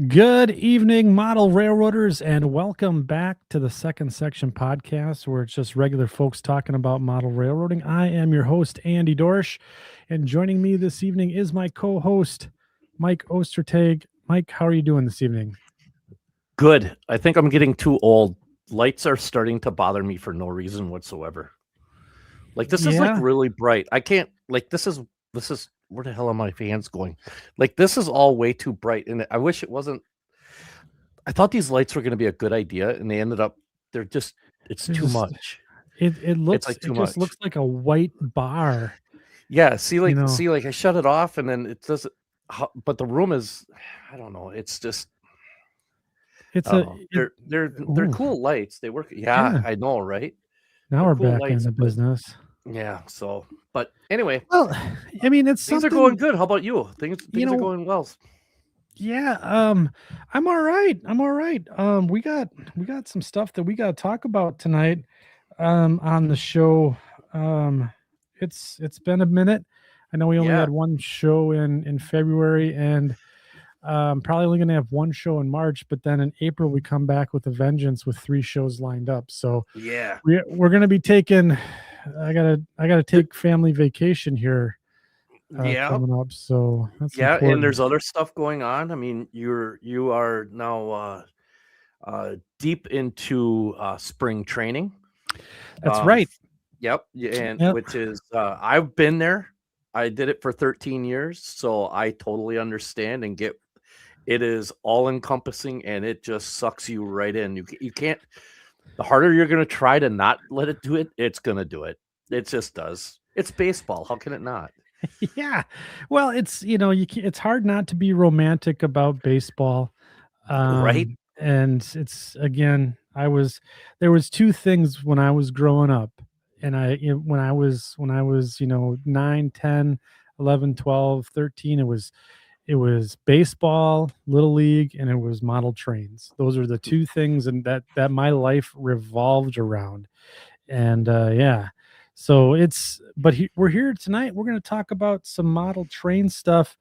Good evening, model railroaders, and welcome back to the Second Section podcast, where it's just regular folks talking about model railroading. I am your host, Andy Dorsch, and joining me this evening is my co-host, Mike Ostertag. Mike, how are you doing this evening? Good. I think I'm getting too old. Lights are starting to bother me for no reason whatsoever. Like this is like really bright. I can't this is where the hell are my fans going? Like this is all way too bright, and I wish it wasn't. I thought these lights were going to be a good idea, and they ended up it's too much. It looks like too it just much. looks like a white bar. Yeah, see I shut it off and then it doesn't, but the room is, I don't know, it's just they're cool lights. They work. Yeah, I know, right? Now they're we're cool back lights, in the business. Yeah. So, but anyway, well, I mean, things are going good. How about you? Things are going well. Yeah, I'm all right. We got some stuff that we got to talk about tonight on the show. It's been a minute. I know we only had one show in February, and probably only going to have one show in March, but then in April we come back with a vengeance with 3 shows lined up. So yeah, we're going to be taking I got to take family vacation here coming up. So that's important. And there's other stuff going on. I mean, you are now deep into spring training. That's right. Yep. And which is I've been there. I did it for 13 years, so I totally understand and get. It is all encompassing, and it just sucks you right in. You can't. The harder you're going to try to not let it do it, it's going to do it. It just does. It's baseball. How can it not? Yeah. Well, it's, it's hard not to be romantic about baseball. Right. And it's, again, there was 2 things when I was growing up, and when I was 9, 10, 11, 12, 13, it was baseball, little league, and it was model trains. Those are the 2 things and that my life revolved around. And yeah. So we're here tonight. We're going to talk about some model train stuff.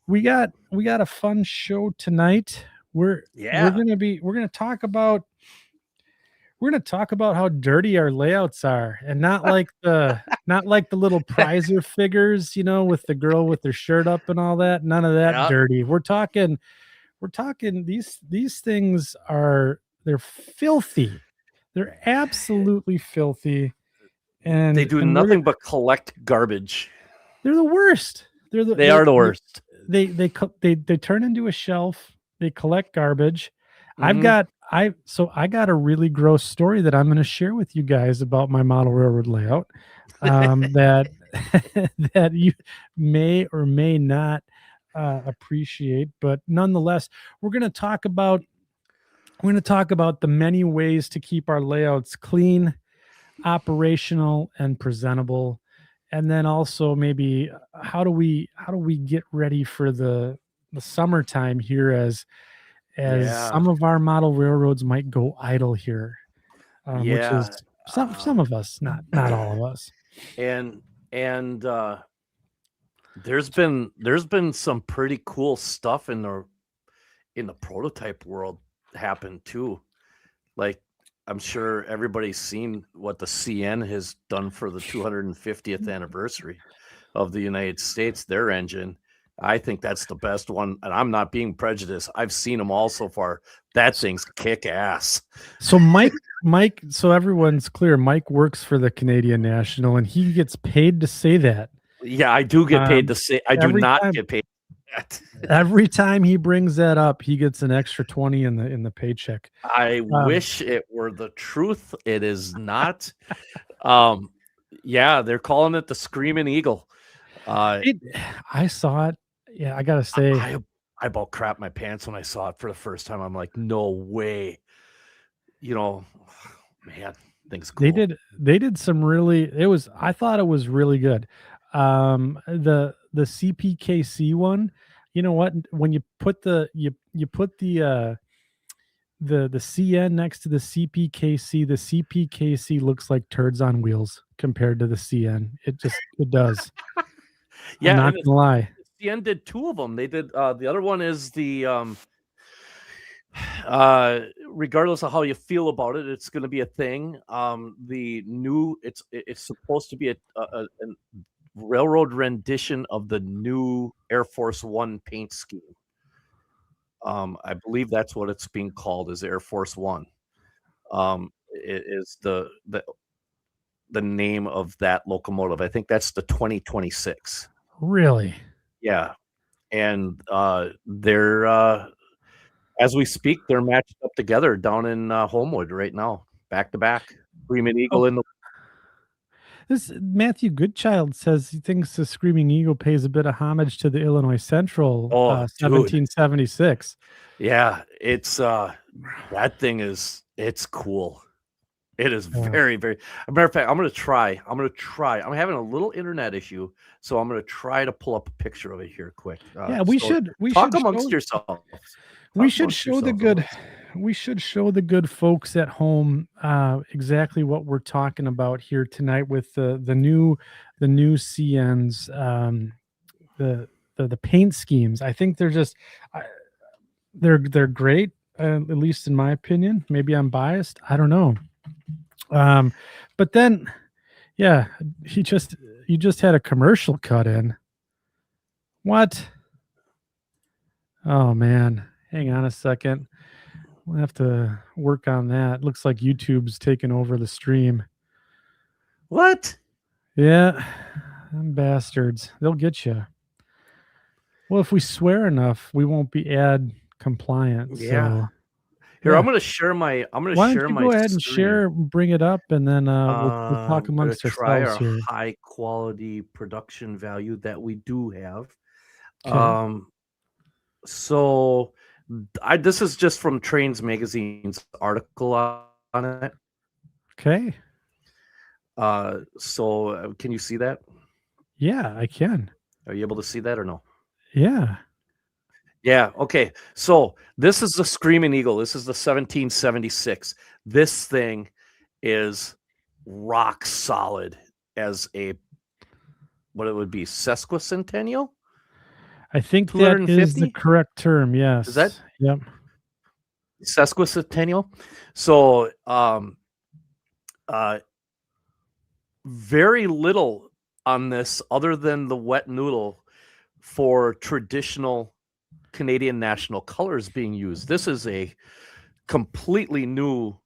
We got a fun show tonight. We're going to talk about how dirty our layouts are, and not like the little prizer figures, with the girl with their shirt up and all that. None of that dirty. We're talking these things they're filthy. They're absolutely filthy. And they do nothing but collect garbage. They're the worst. They are the worst. They turn into a shelf. They collect garbage. Mm-hmm. I got a really gross story that I'm going to share with you guys about my model railroad layout that that you may or may not appreciate, but nonetheless, we're going to talk about the many ways to keep our layouts clean, operational, and presentable. And then also maybe how do we get ready for the summertime here, as some of our model railroads might go idle here, which is some of us, not all of us. And there's been some pretty cool stuff in the prototype world happen too. Like, I'm sure everybody's seen what the CN has done for the 250th anniversary of the United States, their engine. I think that's the best one, and I'm not being prejudiced. I've seen them all so far. That thing's kick ass. So Mike, so everyone's clear, Mike works for the Canadian National, and he gets paid to say that. Yeah, I do get paid to say. I do not get paid. Every time he brings that up, he gets an extra 20 in the paycheck. I wish it were the truth. It is not. Yeah, they're calling it the Screaming Eagle. I saw it. Yeah, I gotta say, I about crap my pants when I saw it for the first time. I'm like, no way. Man, things cool. They did some really. I thought it was really good. The CPKC one. You know what? When you put the CN next to the CPKC looks like turds on wheels compared to the CN. It does. Yeah, I'm not gonna lie. CN did 2 of them. They did the other one is the Regardless of how you feel about it, it's going to be a thing. The new it's supposed to be a railroad rendition of the new Air Force One paint scheme. I believe that's what it's being called, is Air Force One. It is the name of that locomotive. I think that's the 2026. Really? Yeah, and they're as we speak, they're matched up together down in Homewood right now, back to back. Screaming Eagle Oh, in the this Matthew Goodchild says he thinks the Screaming Eagle pays a bit of homage to the Illinois Central dude. 1776. Yeah, it's that thing it's cool. It is Yeah. very, very. As a matter of fact, I'm gonna try. I'm having a little internet issue, so I'm gonna try to pull up a picture of it here quick. Yeah, we should Talk amongst yourselves. We should show the good folks at home exactly what we're talking about here tonight with the new CNs, the paint schemes. I think they're just they're great, at least in my opinion. Maybe I'm biased. I don't know. But then, yeah, you just had a commercial cut in. What? Oh man, hang on a second. We'll have to work on that. Looks like YouTube's taking over the stream. What? Yeah, them bastards. They'll get you. Well, if we swear enough, we won't be ad compliant. Yeah. So Here, yeah. I'm gonna share my. Why don't you go ahead and share, bring it up, and then we'll talk I'm gonna amongst try ourselves our here. high quality production value that we do have. Okay. So this is just from Trains Magazine's article on it. Okay. So can you see that? Yeah, I can. Are you able to see that or no? Yeah. Yeah. Okay. So this is the Screaming Eagle. This is the 1776. This thing is rock solid as a what it would be sesquicentennial. I think that is the 250? correct term. Yes. Is that Yep. sesquicentennial? So very little on this other than the wet noodle for traditional Canadian national colors being used. This is a completely new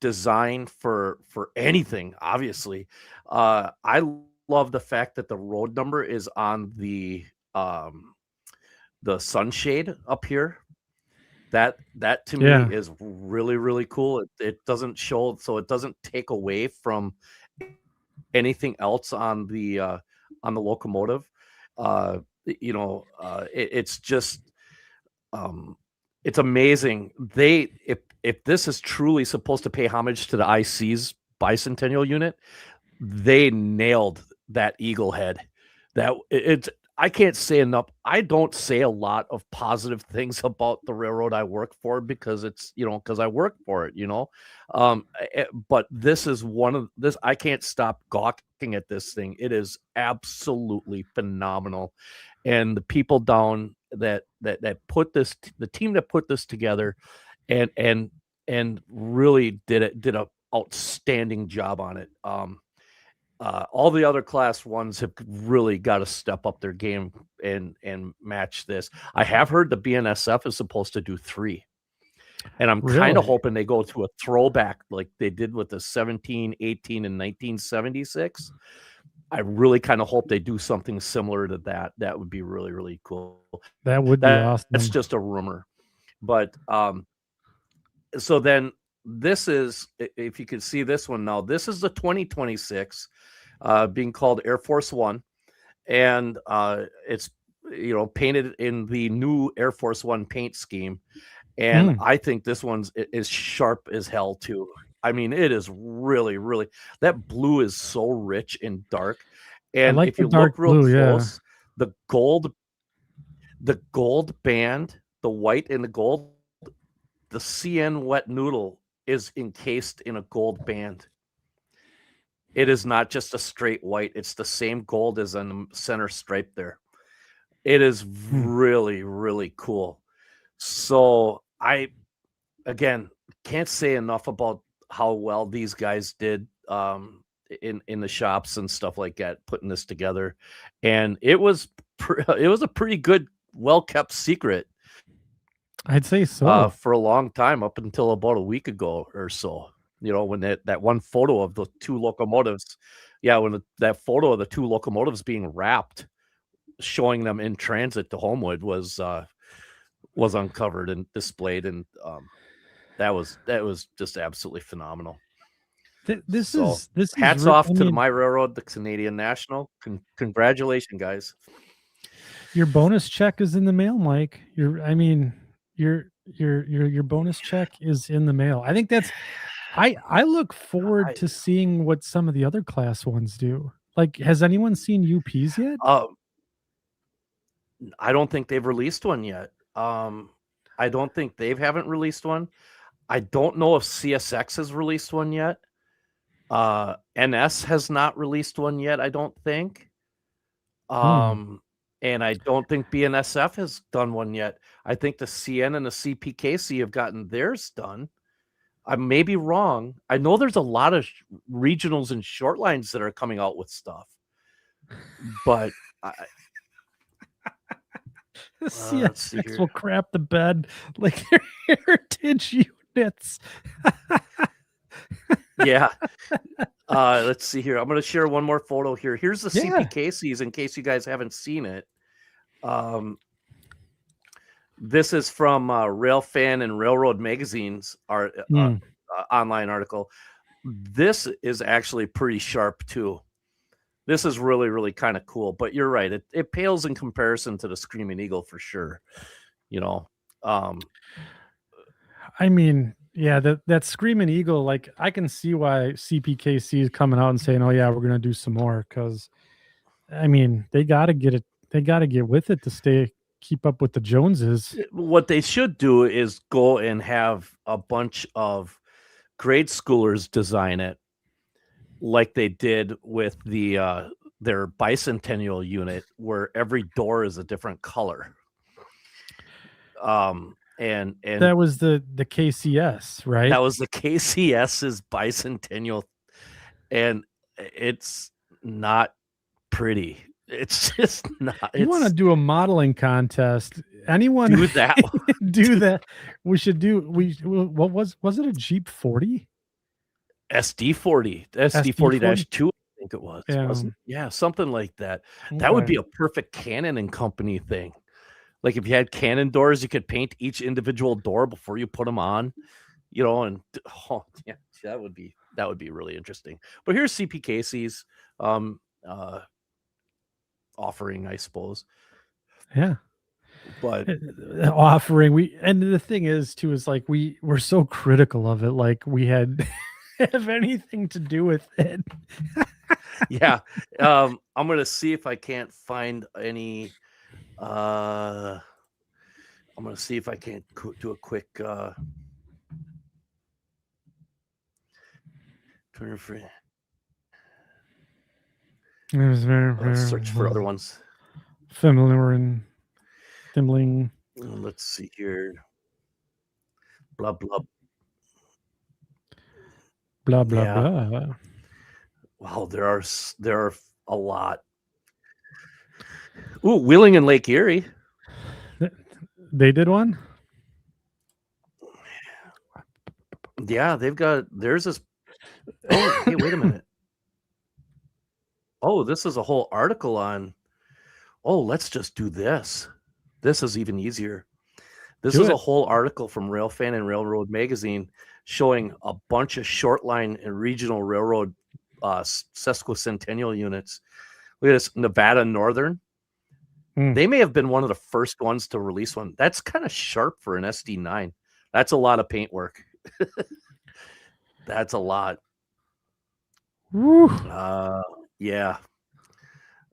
design for anything, obviously. I love the fact that the road number is on the sunshade up here. That to Yeah. me is really, really cool. It doesn't show, so it doesn't take away from anything else on the locomotive. It's just it's amazing. If this is truly supposed to pay homage to the IC's bicentennial unit, they nailed that eagle head. I can't say enough. I don't say a lot of positive things about the railroad I work for because because I work for it, but this is one of this. I can't stop gawking at this thing. It is absolutely phenomenal. And the people down that put this, the team that put this together and really did a outstanding job on it. All the other class ones have really got to step up their game and match this. I have heard the BNSF is supposed to do 3. And I'm kind of Really? hoping they go to a throwback like they did with the 17, 18, and 1976. I really kind of hope they do something similar to that. That would be really, really cool. That would be awesome. That's just a rumor. But so then this is, if you can see this one now, this is the 2026 being called Air Force One. And it's, painted in the new Air Force One paint scheme. And I think this one's is sharp as hell too. I mean, it is really, really, that blue is so rich and dark. And like if you dark look real blue, close, the gold band, the white and the gold, the CN wet noodle is encased in a gold band. It is not just a straight white. It's the same gold as on the center stripe there. It is really, really cool. So again, can't say enough about how well these guys did in the shops and stuff like that, putting this together. And it was it was a pretty good, well kept secret I'd say so. for a long time, up until about a week ago or so. When that one photo of the two locomotives, yeah, when that photo of the two locomotives being wrapped, showing them in transit to Homewood was uncovered and displayed, and that was just absolutely phenomenal. This So is hats I off to the mean, My Railroad, the Canadian National. Congratulations, guys. your bonus check is in the mail, Mike. Your bonus check is in the mail. I think that's I look forward to seeing what some of the other class ones do. Like, has anyone seen UPs yet? I don't think they've released one yet. I don't think haven't released one. I don't know if CSX has released one yet. NS has not released one yet, I don't think. And I don't think BNSF has done one yet. I think the CN and the CPKC have gotten theirs done. I may be wrong. I know there's a lot of regionals and short lines that are coming out with stuff, but The CSX will crap the bed like their heritage units. Yeah. Let's see here. I'm going to share one more photo here. Here's the CPKCs in case you guys haven't seen it. This is from Railfan and Railroad Magazine's online article. This is actually pretty sharp too. This is really, really kind of cool. But you're right. It pales in comparison to the Screaming Eagle for sure. I mean, yeah, that Screaming Eagle, like, I can see why CPKC is coming out and saying, "Oh yeah, we're gonna do some more," because I mean, they got to get it. They got to get with it to keep up with the Joneses. What they should do is go and have a bunch of grade schoolers design it, like they did with their bicentennial unit, where every door is a different color. And that was the KCS, right? That was the KCS's bicentennial, and it's not pretty. It's just not. You want to do a modeling contest? Anyone do that? Do that? We should do. What was it? A Jeep 40? SD40, SD40-2. I think it was. Wasn't? Yeah, something like that. Okay. That would be a perfect Canon and Company thing. Like, if you had Canon doors, you could paint each individual door before you put them on, and yeah, that would be really interesting. But here's CPKC's offering, I suppose. Yeah. But offering, and the thing is too, is like we're so critical of it, like we had have anything to do with it. Yeah. I'm gonna see if I can't find any. I'm gonna see if I can't do a quick Twitter free. Search for other ones. Familiar and Thimbling. Let's see here. Blah blah. Blah blah blah. Wow, there are a lot. Ooh, Wheeling and Lake Erie. They did one? Yeah, there's this. Oh, hey, wait a minute. Oh, this is a whole article on. Oh, let's just do this. This is even easier. This is a whole article from Railfan and Railroad Magazine showing a bunch of short line and regional railroad sesquicentennial units. Look at this, Nevada Northern. They may have been one of the first ones to release one. That's kind of sharp for an SD9. That's a lot of paint work. That's a lot. Woo. Yeah.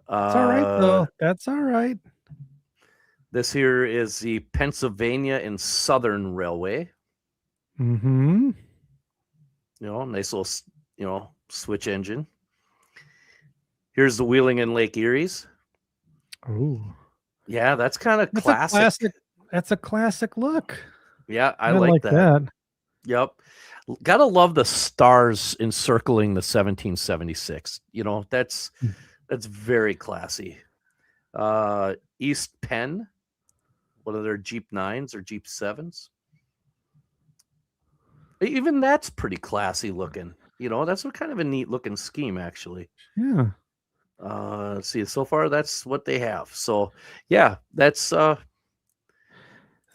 It's all right, though. That's all right. This here is the Pennsylvania and Southern Railway. Mm-hmm. Nice little, switch engine. Here's the Wheeling and Lake Erie's. Oh, yeah, that's kind of classic. That's a classic look. Yeah, I like that. Yep. Gotta love the stars encircling the 1776. That's very classy. East Penn, one of their Jeep 9s or Jeep 7s. Even that's pretty classy looking. That's kind of a neat looking scheme, actually. Yeah. Let's see. So far, that's what they have. So, yeah, that's.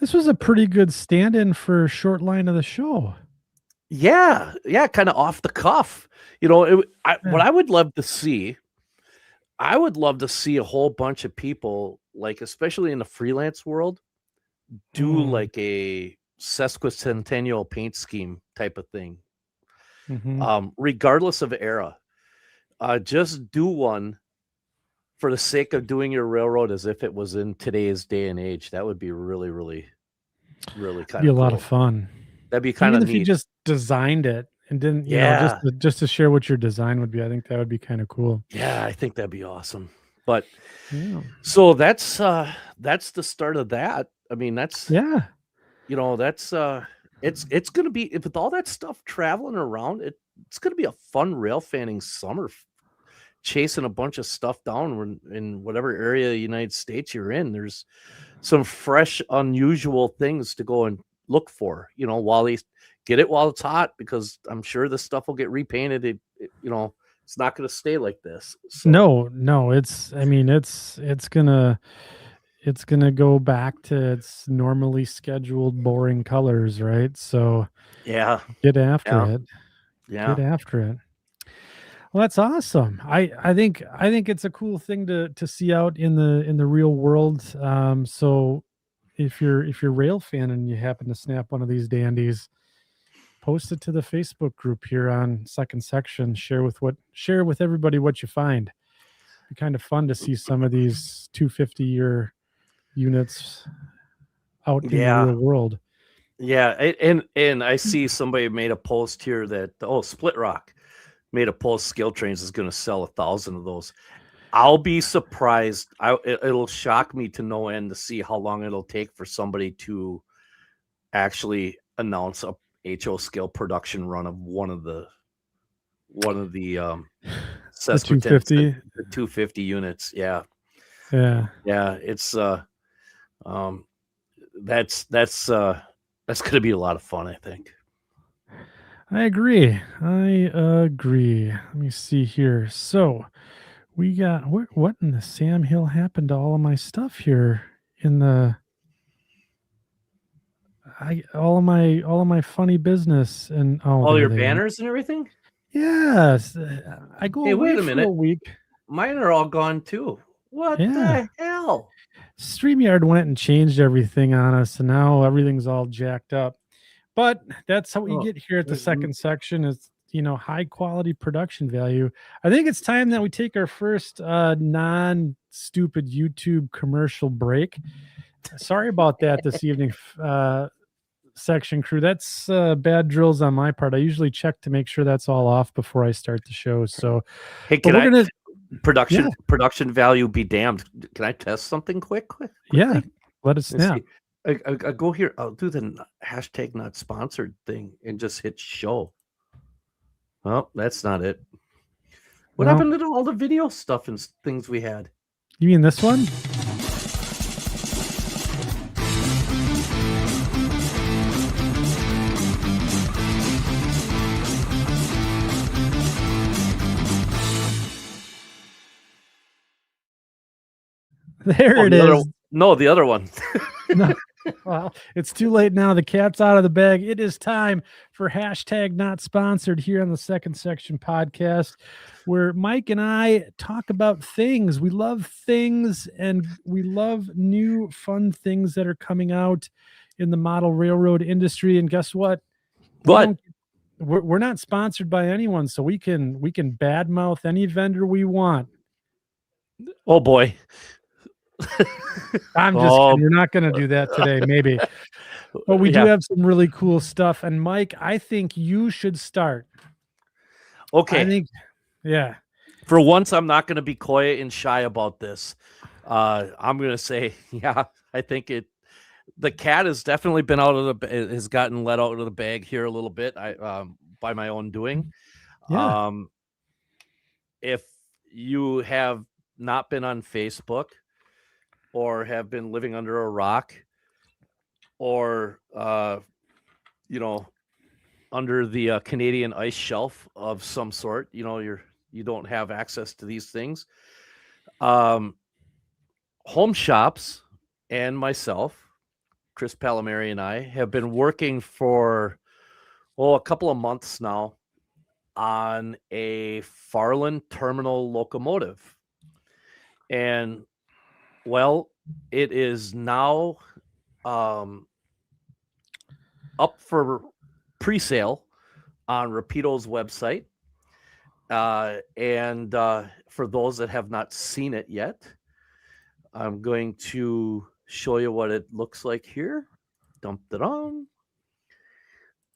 This was a pretty good stand-in for short line of the show. Yeah, kind of off the cuff. What I would love to see. I would love to see a whole bunch of people, like especially in the freelance world, do like a sesquicentennial paint scheme type of thing. Regardless of era, just do one for the sake of doing your railroad as if it was in today's day and age. That would be really, really, really kind Be a of lot cool. of fun. That'd be kind of Even neat. if you just designed it and didn't, just to share what your design would be, I think that would be kind of cool. Yeah, I think that'd be awesome. But yeah. So that's the start of that. I mean, that's that's it's gonna be, with all that stuff traveling around, it's gonna be a fun rail fanning summer, chasing a bunch of stuff down in whatever area of the United States you're in. There's some fresh, unusual things to go and look for, while they get it while it's hot, because I'm sure this stuff will get repainted. It's not going to stay like this. So. No, it's gonna go back to its normally scheduled boring colors, right? So yeah, get after it. Yeah. Get after it. Well, that's awesome. I think it's a cool thing to see out in the real world. So if you're rail fan and you happen to snap one of these dandies, post it to the Facebook group here on Second Section. Share with everybody what you find. It'd be kind of fun to see some of these 250-year units out in the real world. Yeah, and I see somebody made a post here that Split Rock made a post. Skill Trains is going to sell 1,000 of those. I'll be surprised. It'll shock me to no end to see how long it'll take for somebody to actually announce a HO scale production run of one of the the 250 the 250 units. Yeah. It's that's going to be a lot of fun, I think. I agree. Let me see here. So we got what in the Sam Hill happened to all of my stuff here in the all of my funny business and all your banners and everything. Yes, I go away wait a minute. for a week. Mine are all gone too. What the hell? StreamYard went and changed everything on us, and now everything's all jacked up. But that's how we get here at the Second Section. Is high quality production value. I think it's time that we take our first non-stupid YouTube commercial break. Sorry about that this evening, section crew. That's bad drills on my part. I usually check to make sure that's all off before I start the show. So, hey, production value be damned. Can I test something quickly? Yeah, let us snap. I go here. I'll do the hashtag not sponsored thing and just hit show. Well, that's not it. What happened to all the video stuff and things we had? You mean this one? There it is. No, the other one. No. Well, it's too late now. The cat's out of the bag. It is time for hashtag not sponsored here on the Second Section podcast, where Mike and I talk about things. We love things, and we love new fun things that are coming out in the model railroad industry. And guess what? What? We're not sponsored by anyone, so we can badmouth any vendor we want. Oh boy. I'm just kidding. You're not going to do that today, maybe. But we do have some really cool stuff. And Mike, I think you should start. Okay. I think, yeah. For once, I'm not going to be coy and shy about this. I'm going to say, I think the cat has definitely been out of has gotten let out of the bag here a little bit. By my own doing. Yeah. If you have not been on Facebook or have been living under a rock or under the Canadian ice shelf of some sort, you don't have access to these things. Home Shops and myself, Chris Palomari, and I have been working for a couple of months now on a Farlin terminal locomotive. And well, it is now up for pre-sale on Rapido's website. And for those that have not seen it yet, I'm going to show you what it looks like here. Dumped it on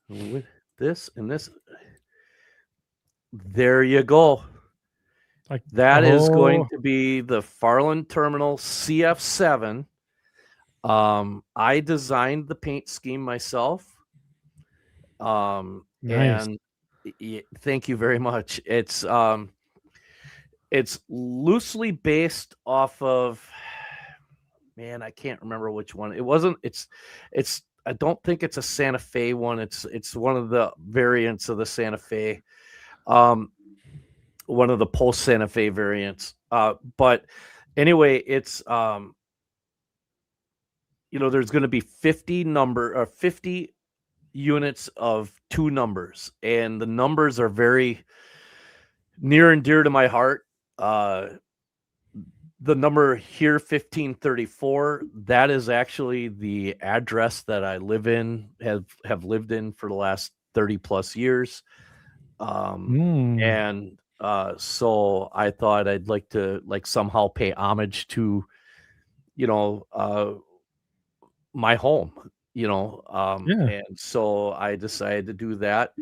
with this and this. There you go. Like that is going to be the Farlin Terminal CF7. I designed the paint scheme myself. Nice. And thank you very much. It's loosely based off of, man, I can't remember which one. It's I don't think it's a Santa Fe one. It's one of the variants of the Santa Fe. One of the post Santa Fe variants. But anyway, it's there's going to be 50 units of 2 numbers, and the numbers are very near and dear to my heart. The number here, 1534, that is actually the address that I live in, have lived in for the last 30 plus years. And so I thought I'd like to somehow pay homage to, my home, and so I decided to do that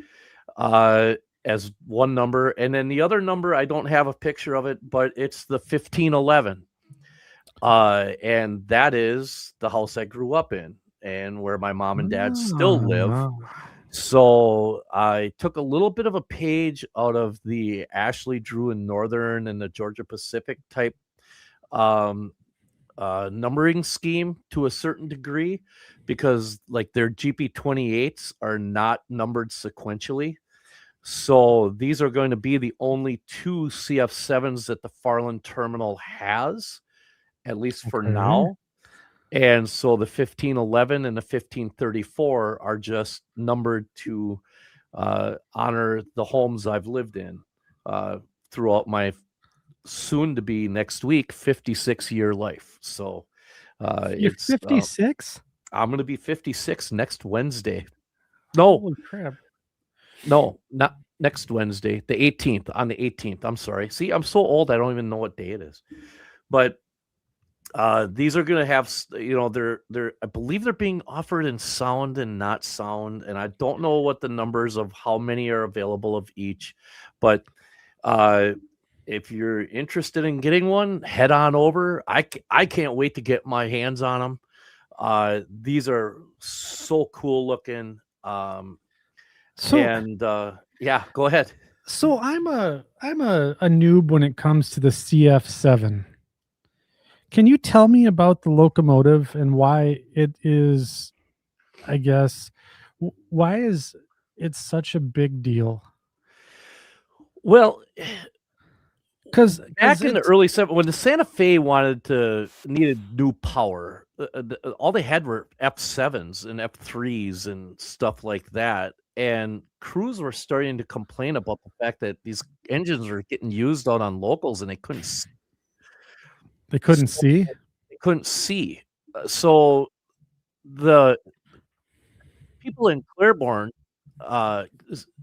as one number. And then the other number, I don't have a picture of it, but it's the 1511. And that is the house I grew up in and where my mom and dad still live. So I took a little bit of a page out of the Ashley, Drew, and Northern and the Georgia Pacific type numbering scheme to a certain degree, because like their GP28s are not numbered sequentially. So these are going to be the only 2 CF7s that the Farlin terminal has, at least for now. And so the 1511 and the 1534 are just numbered to honor the homes I've lived in throughout my soon to be next week 56-year life. So you're 56? I'm going to be 56 next Wednesday. No. Holy crap. No, not next Wednesday, the 18th, on the 18th. I'm sorry. See, I'm so old, I don't even know what day it is. But these are going to have, they're I believe they're being offered in sound and not sound. And I don't know what the numbers of how many are available of each. But if you're interested in getting one, head on over. I can't wait to get my hands on them. These are so cool looking. Yeah, go ahead. So I'm a noob when it comes to the CF7. Can you tell me about the Locomotive and why it is, I guess, why is it such a big deal? Well, because back in the early 70s, when the Santa Fe needed new power, all they had were F7s and F3s and stuff like that. And crews were starting to complain about the fact that these engines were getting used out on locals and they couldn't see. They couldn't see. So the people in Claiborne,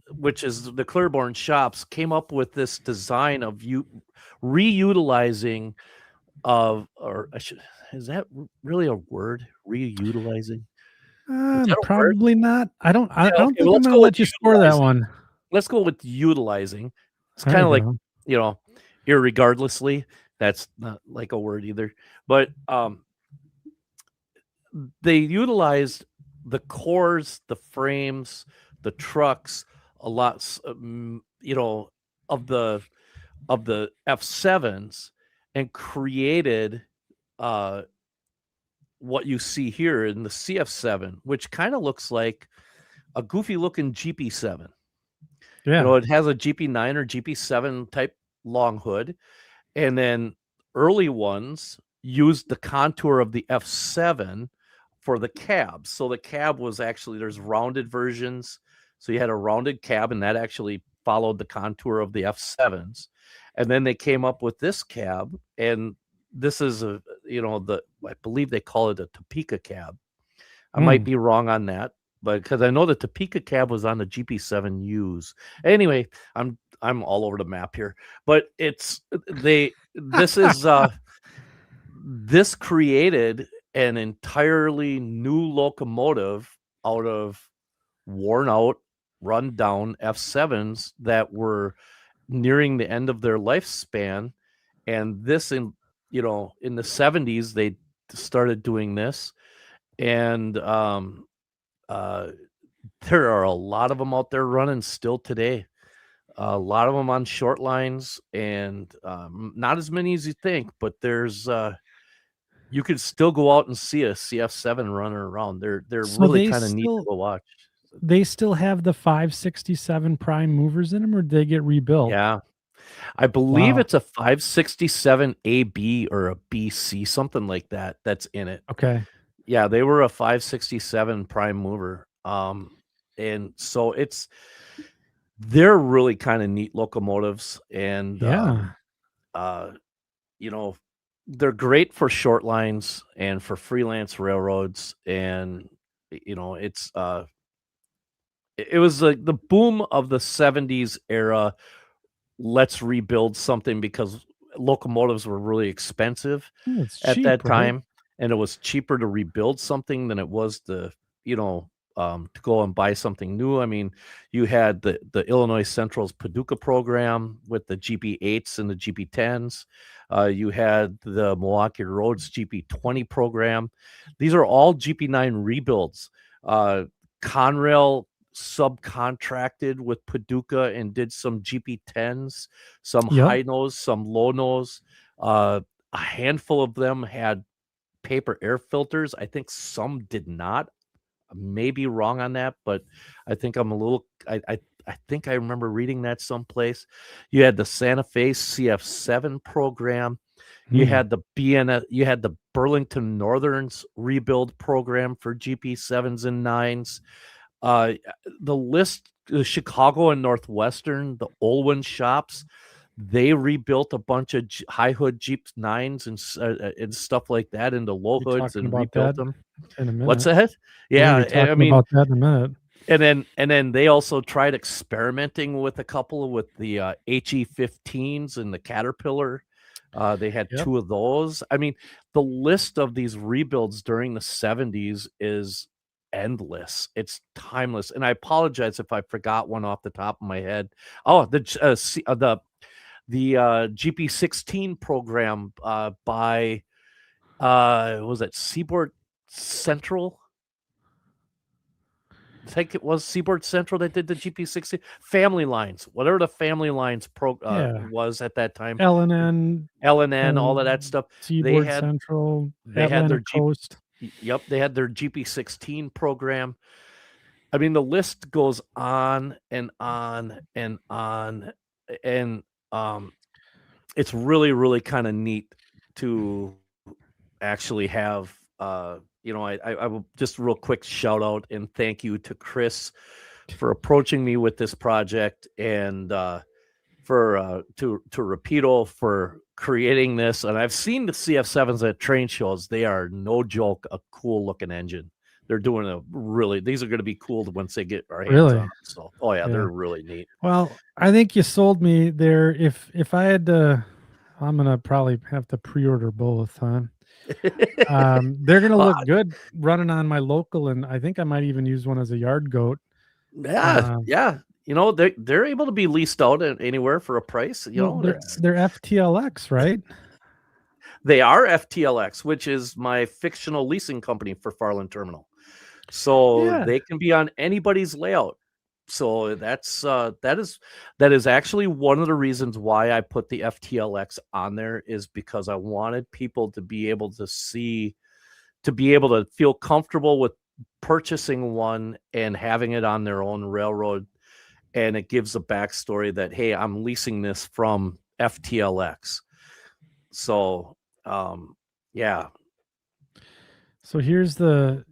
which is the Claiborne shops, came up with this design of reutilizing is that really a word? Reutilizing? Probably not. I don't think I'm gonna let you score that one. Let's go with utilizing. It's kind of like, irregardlessly. That's not like a word either. But they utilized the cores, the frames, the trucks, a lot, of the F7s, and created uh, what you see here in the CF7, which kind of looks like a goofy looking GP7. Yeah. It has a GP9 or GP7 type long hood. And then early ones used the contour of the F7 for the cab. So the cab was actually, there's rounded versions. So you had a rounded cab, and that actually followed the contour of the F7s. And then they came up with this cab, and this is I believe they call it a Topeka cab. I might be wrong on that, but because I know the Topeka cab was on the GP7Us. Anyway, I'm all over the map here, but this created an entirely new locomotive out of worn out, run down F7s that were nearing the end of their lifespan. And this in the 70s, they started doing this. And there are a lot of them out there running still today. A lot of them on short lines, and not as many as you think, but there's you could still go out and see a CF7 running around. They're So really kind of neat to go watch. they still have the 567 prime movers in them, or did they get rebuilt? Yeah. I believe it's a 567 AB or a BC, something like that, that's in it. Okay. Yeah, they were a 567 prime mover. And so they're really kind of neat locomotives, and they're great for short lines and for freelance railroads. And it was like the boom of the 70s era. Let's rebuild something, because locomotives were really expensive at cheap, that right? time, and it was cheaper to rebuild something than it was to go and buy something new. I mean, you had the Illinois Central's Paducah program with the GP8s and the GP10s. You had the Milwaukee Roads GP20 program. These are all GP9 rebuilds. Conrail subcontracted with Paducah and did some GP10s, some high nose, some low nose. A handful of them had paper air filters. I think some did not. I may be wrong on that, but I think I'm a little. I think I remember reading that someplace. You had the Santa Fe CF7 program. You had the you had the Burlington Northern's rebuild program for GP7s and 9s. The list, the Chicago and Northwestern, the Olwyn shops, they rebuilt a bunch of high hood Jeep 9s and stuff like that into low hoods and rebuilt them. In a minute. What's that? Yeah, I mean, about that in a minute. And then they also tried experimenting with a couple with the HE15s and the Caterpillar. They had two of those. I mean, the list of these rebuilds during the 70s is endless. It's timeless. And I apologize if I forgot one off the top of my head. Oh, the GP16 program by was it Seaboard Central? I think it was Seaboard Central that did the GP16. Family Lines, whatever the Family Lines was at that time. L&N, all of that stuff. Seaboard Central, they had their Coast. Yep, they had their GP16 program. I mean, the list goes on and on and on, and it's really, really kind of neat to actually have. I will just real quick shout out and thank you to Chris for approaching me with this project, and to Rapido for creating this. And I've seen the CF7s at train shows. They are no joke, a cool looking engine. They're doing these are going to be cool once they get our hands on them. So, they're really neat. Well, I think you sold me there. If I had to, I'm going to probably have to pre-order both, huh? They're going to look good running on my local, and I think I might even use one as a yard goat. Yeah. They're able to be leased out anywhere for a price. They're FTLX, right? They are FTLX, which is my fictional leasing company for Farlin Terminal. So Yeah. they can be on anybody's layout. So that is actually one of the reasons why I put the FTLX on there, is because I wanted people to be able to feel comfortable with purchasing one and having it on their own railroad. And it gives a backstory that, hey, I'm leasing this from FTLX. So, yeah. So here's the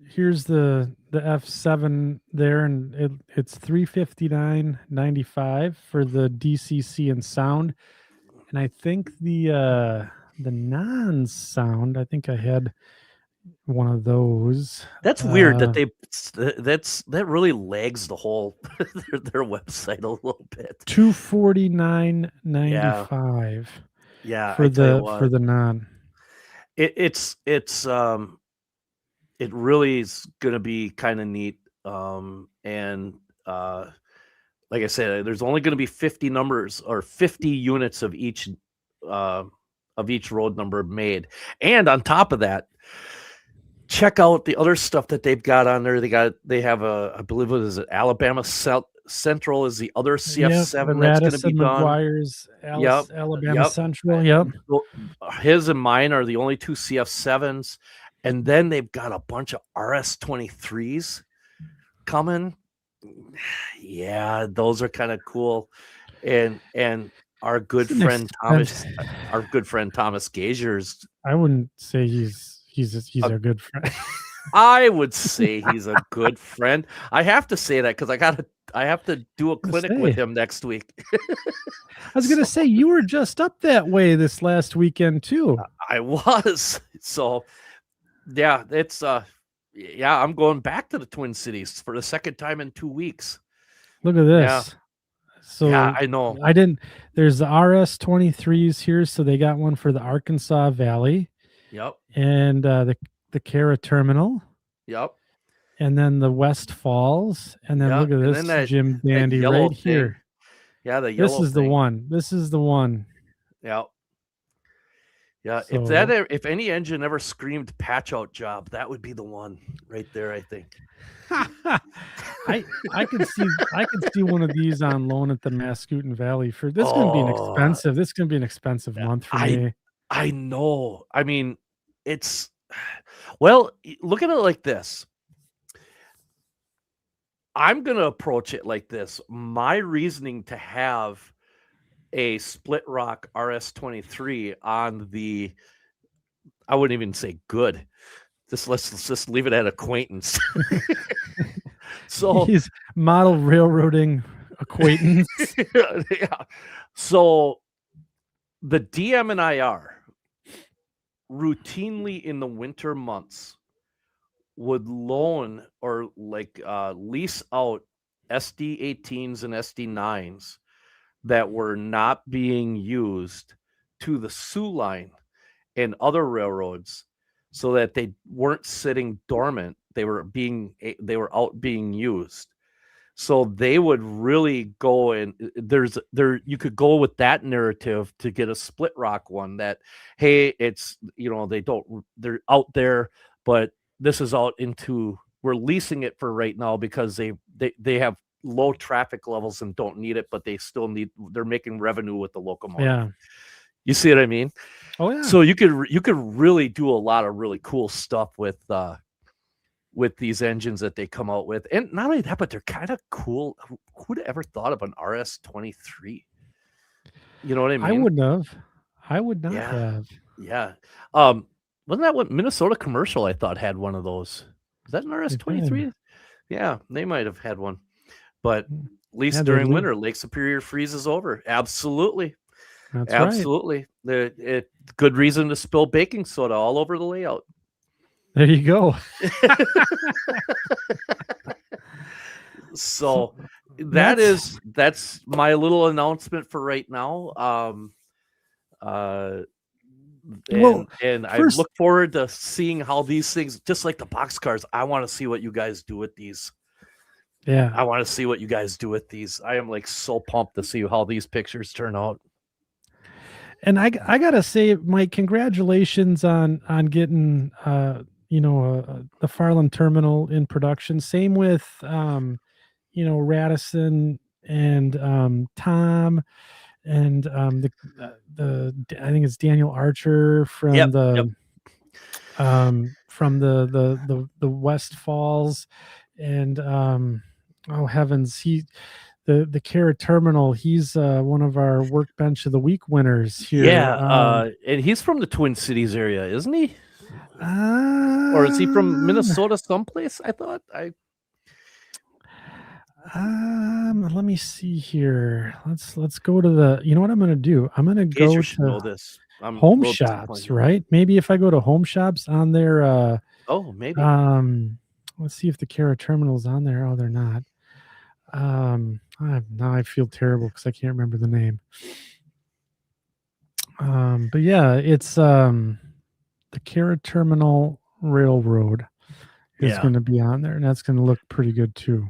F7 there, and it's $359.95 for the DCC and sound. And I think the non-sound, I think I had one of those. That's weird that that really lags the whole their website a little bit. $249.95 Yeah, for I tell you for what, the non. it really is gonna be kind of neat. And like I said, there's only gonna be 50 numbers or 50 units uh of each road number made. And on top of that, check out the other stuff that they've got on there. They have I believe it is Alabama Central is the other Yep, the CF7 that's going to be Radisson done. McGuire's Yep, Alabama yep. Central. Yep. His and mine are the only two CF7s, and then they've got a bunch of RS23s coming. Yeah, those are kind of cool, and our good friend Thomas Gazier's. I wouldn't say he's a good friend. I would say he's a good friend. I have to say that because I have to do a clinic with him next week. I was gonna say you were just up that way this last weekend too. I was. So yeah, it's yeah, I'm going back to the Twin Cities for the second time in 2 weeks. Look at this. Yeah. So yeah, I know. There's the RS23s here, so they got one for the Arkansas Valley. Yep. And the Cara Terminal. Yep. And then the West Falls. And then look at this Jim Dandy right here. Yeah, the yellow. This is the one. This is the one. Yeah. Yeah. So, if any engine ever screamed patch out job, that would be the one right there, I think. I can see one of these on loan at the Mascoutin Valley for this. Is going to be an expensive. This is going to be an expensive month for me. I know. I mean, well, look at it like this. I'm going to approach it like this. My reasoning to have a split rock RS23 on the, I wouldn't even say good. Let's just leave it at acquaintance. So he's model railroading acquaintance. Yeah. So the DM and IR routinely in the winter months would loan or lease out SD18s and SD9s that were not being used to the Sioux line and other railroads, so that they weren't sitting dormant. They were out being used. So they would really go, and you could go with that narrative to get a split rock one that, hey, it's, they're out there, but this is out into, we're leasing it for right now because they have low traffic levels and don't need it, but they're making revenue with the locomotive. Yeah. You see what I mean? Oh yeah. So you could really do a lot of really cool stuff with these engines that they come out with. And not only that, but they're kind of cool. Who'd ever thought of an RS23? You know what I mean? I would not have. Yeah. Wasn't that what Minnesota Commercial, I thought, had one of those? Was that an RS23? Yeah, they might have had one. But at least during winter, Lake Superior freezes over. Absolutely. That's absolutely right. Good reason to spill baking soda all over the layout. There you go. So that's my little announcement for right now. And I look forward to seeing how these things, just like the boxcars, I want to see what you guys do with these. Yeah. I want to see what you guys do with these. I am so pumped to see how these pictures turn out. And I gotta say, Mike, congratulations on getting the Farlin terminal in production. Same with Radisson and Tom and the I think it's Daniel Archer from Yep. the West Falls, and oh heavens, the Cara Terminal. He's one of our Workbench of the Week winners here. And he's from the Twin Cities area, isn't he? Or is he from Minnesota someplace? I thought let me see here. Let's go to the. You know what I'm going to do? I'm going to go know to this. I'm Home Shops, right? Maybe if I go to Home Shops on their. Maybe. Let's see if the Cara Terminal's on there. Oh, they're not. Now I feel terrible because I can't remember the name. But yeah, it's the Cara Terminal Railroad is going to be on there, and that's going to look pretty good too.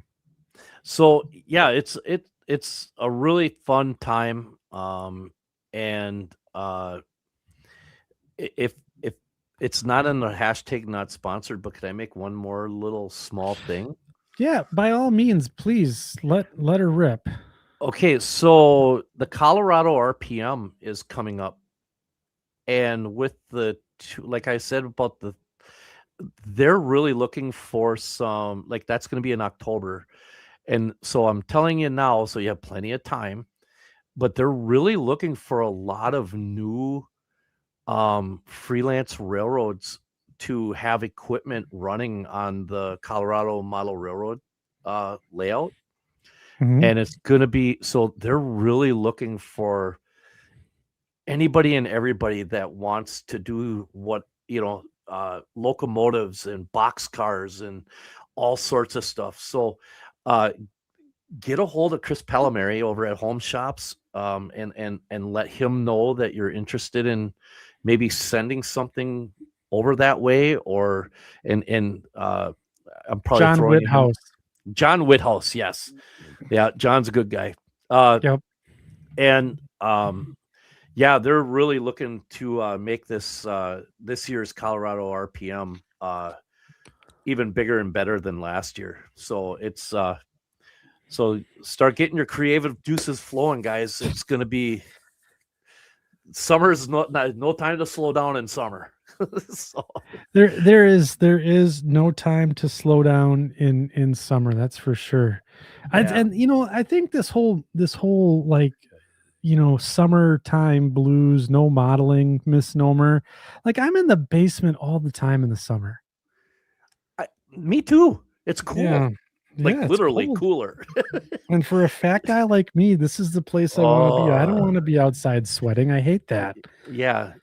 So yeah, it's a really fun time. And if it's not in the hashtag not sponsored, but could I make one more little small thing? Yeah, by all means, please let her rip. Okay, so the Colorado RPM is coming up, and with like I said about they're really looking for some, like that's going to be in October, and so I'm telling you now, so you have plenty of time, but they're really looking for a lot of new freelance railroads to have equipment running on the Colorado Model Railroad layout. Mm-hmm. And it's going to be, so they're really looking for anybody and everybody that wants to do what, locomotives and boxcars and all sorts of stuff. So get a hold of Chris Palomari over at Home Shops and let him know that you're interested in maybe sending something over that way, or I'm probably John throwing Whithouse. John Whithouse, yes. Yeah, John's a good guy. Yep. And yeah, they're really looking to make this year's Colorado RPM even bigger and better than last year. So it's so start getting your creative juices flowing, guys. It's going to be summer's no time to slow down in summer. So there is no time to slow down in summer. That's for sure. Yeah. And I think this whole like summertime blues, no modeling misnomer. Like I'm in the basement all the time in the summer. Me too. It's cool. Yeah. Like it's literally cold. cooler. And for a fat guy like me, this is the place I want to be. I don't want to be outside sweating. I hate that. Yeah.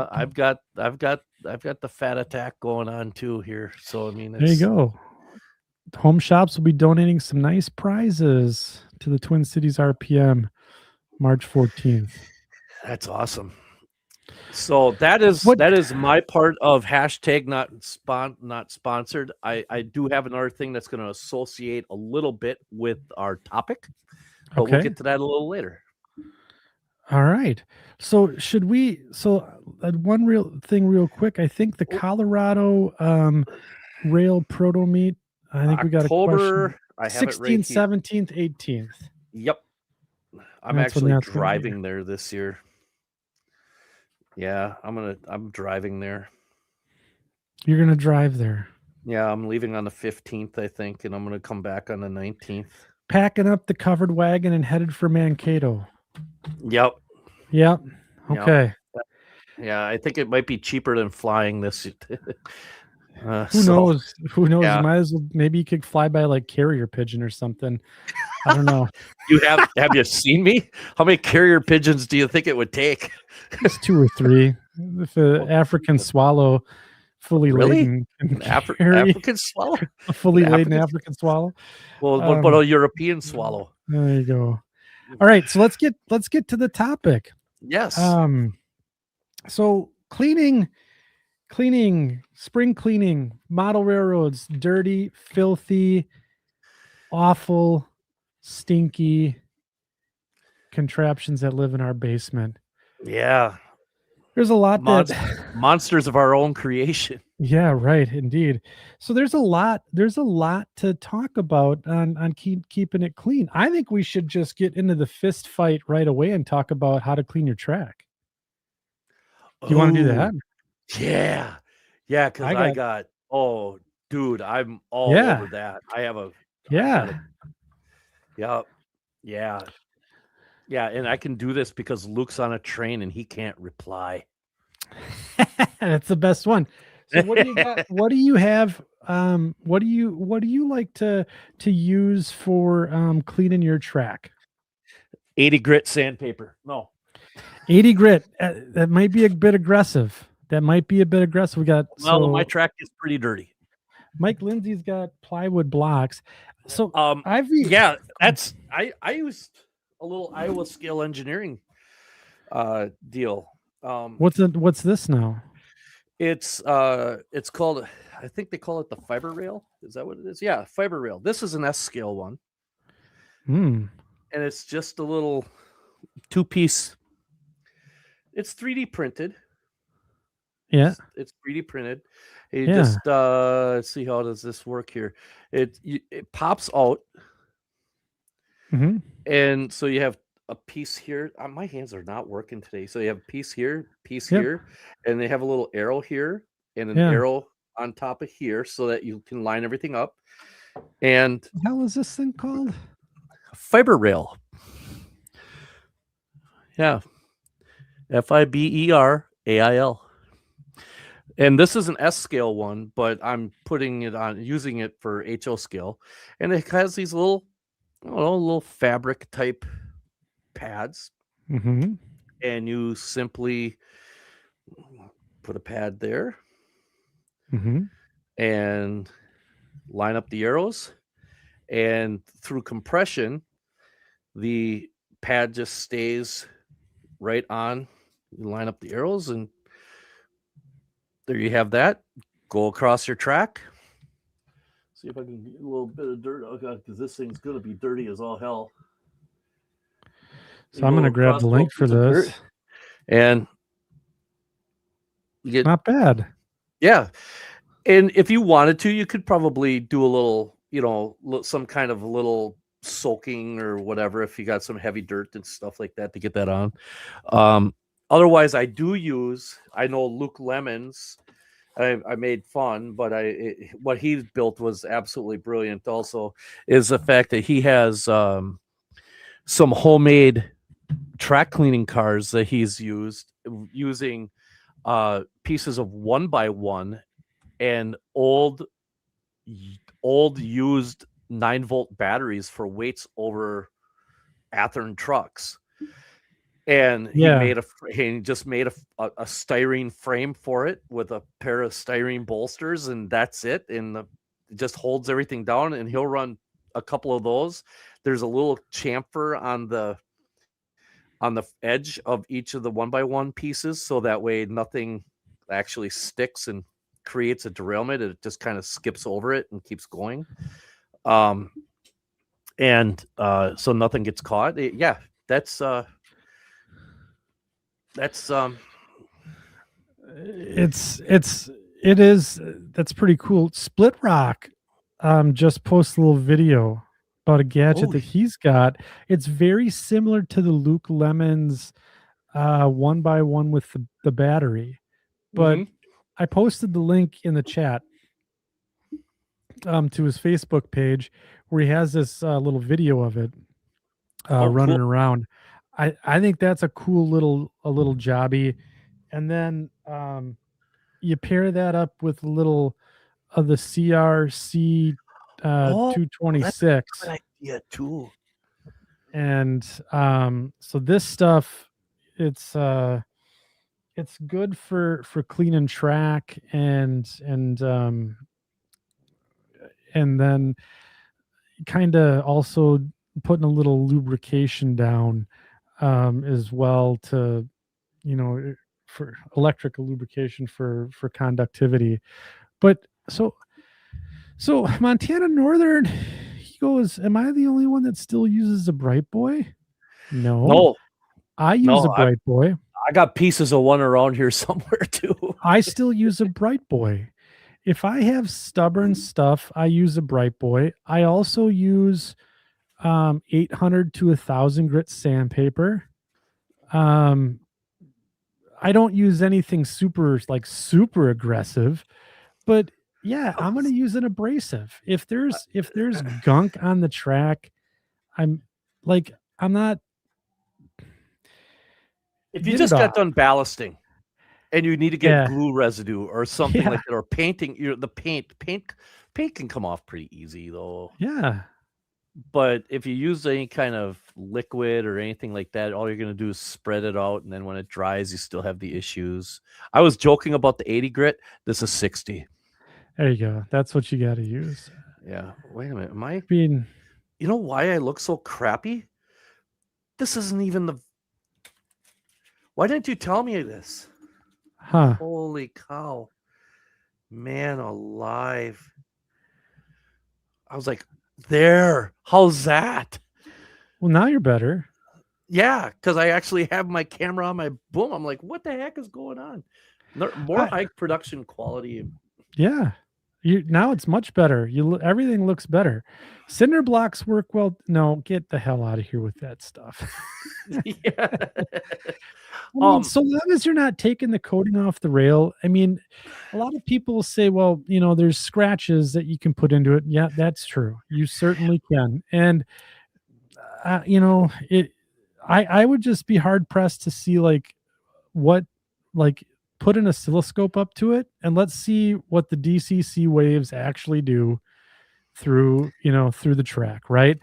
I've got the fat attack going on too here. So I mean, there you go. Home Shops will be donating some nice prizes to the Twin Cities RPM March 14th. That's awesome. So that is my part of hashtag not sponsored. I do have another thing that's going to associate a little bit with our topic, but we'll get to that a little later. All right. So should we? So one real quick. I think the Colorado Rail Proto Meet. I think we got a question. I have 16th, it right 17th, 18th. Yep. I'm actually driving there this year. Yeah, I'm driving there. You're gonna drive there? Yeah, I'm leaving on the 15th, I think, and I'm gonna come back on the 19th. Packing up the covered wagon and headed for Mankato. Yep. Okay. Yeah, I think it might be cheaper than flying this. Who knows? Who knows? Yeah. You might as well. Maybe you could fly by like carrier pigeon or something. I don't know. You have you seen me? How many carrier pigeons do you think it would take? Just 2 or 3. If an African swallow fully laden, African swallow, a fully laden African swallow. Well, what about a European swallow? There you go. All right, so let's get to the topic. Yes. So cleaning, spring cleaning, model railroads, dirty, filthy, awful, stinky contraptions that live in our basement. Yeah. There's a lot that Monsters of our own creation. yeah, right, indeed. So there's a lot to talk about on keeping it clean. I think we should just get into the fist fight right away and talk about how to clean your track. Do you want to do that? Yeah. Yeah, because I got got, oh, dude, I'm all yeah. over that. I have a, Yeah. yeah, yeah, yeah, and I can do this because Luke's on a train and he can't reply. That's the best one. So what do you got? What do you have? What do you like to use for cleaning your track? 80 grit sandpaper. No. 80 grit. That might be a bit aggressive. We got My track is pretty dirty. Mike Lindsay's got plywood blocks. So I used a little Iowa scale engineering deal. What's this now? It's called, I think they call it the fiber rail. Is that what it is? Yeah, fiber rail. This is an S scale one. And it's just a little 2-piece. It's 3D printed. Yeah. It's 3D printed. Just let's see, how does this work here? It pops out. And so you have a piece here. My hands are not working today. So you have a piece here, here, and they have a little arrow here and an arrow on top of here so that you can line everything up. And what the hell is this thing called? Fiber rail. Yeah. FIBERAIL. And this is an S scale one, but I'm using it for HO scale. And it has these little, little fabric type pads. And you simply put a pad there and line up the arrows. And through compression, the pad just stays right on. You line up the arrows, and there you have that. Go across your track. See if I can get a little bit of dirt. Okay, because this thing's going to be dirty as all hell. So I'm going to grab the link for this. And you get, not bad. Yeah. And if you wanted to, you could probably do a little, some kind of a little soaking or whatever if you got some heavy dirt and stuff like that to get that on. Otherwise, I know Luke Lemons, I made fun, but what he built was absolutely brilliant also, is the fact that he has some homemade track cleaning cars that he's using pieces of 1x1 and old used 9-volt batteries for weights over Athearn trucks. And he just made a styrene frame for it with a pair of styrene bolsters, and that's it. And it just holds everything down, and he'll run a couple of those. There's a little chamfer on the edge of each of the 1x1 pieces, so that way nothing actually sticks and creates a derailment. It just kind of skips over it and keeps going. So nothing gets caught. That's pretty cool. Split Rock just posted a little video about a gadget that he's got. It's very similar to the Luke Lemons 1x1 with the battery, but I posted the link in the chat to his Facebook page where he has this little video of it running around. I think that's a cool little jobby. And then you pair that up with a little of the CRC 226. Good idea too. And so this stuff, it's good for cleaning track and then kind of also putting a little lubrication down as well, to for electrical lubrication for conductivity. But so Montana Northern, he goes, am I the only one that still uses a Bright Boy? No, I use a Bright Boy. I got pieces of one around here somewhere too. I still use a Bright Boy. If I have stubborn stuff, I use a Bright Boy. I also use 800 to 1,000 grit sandpaper. Um, I don't use anything super aggressive, but yeah, I'm going to use an abrasive. If there's gunk on the track, I'm not. If you Get just it got off. done ballasting and you need to get Yeah. glue residue or something Yeah. like that, or painting, the paint can come off pretty easy though. Yeah. But if you use any kind of liquid or anything like that, all you're going to do is spread it out, and then when it dries, you still have the issues. I was joking about the 80 grit. This is 60. There you go. That's what you got to use. Yeah. Wait a minute. I mean, You know why I look so crappy? This isn't even the. Why didn't you tell me this? huh? Holy cow. Man alive. I was like, there. How's that? Well, now you're better. Yeah, because I actually have my camera on my boom. I'm like, what the heck is going on? More high production quality. Yeah. Now it's much better. Everything looks better. Cinder blocks work well. No, get the hell out of here with that stuff. Yeah. I mean, so long as you're not taking the coating off the rail. I mean, a lot of people will say, well, there's scratches that you can put into it. Yeah, that's true. You certainly can. And I would just be hard pressed to see put an oscilloscope up to it and let's see what the DCC waves actually do through the track, right?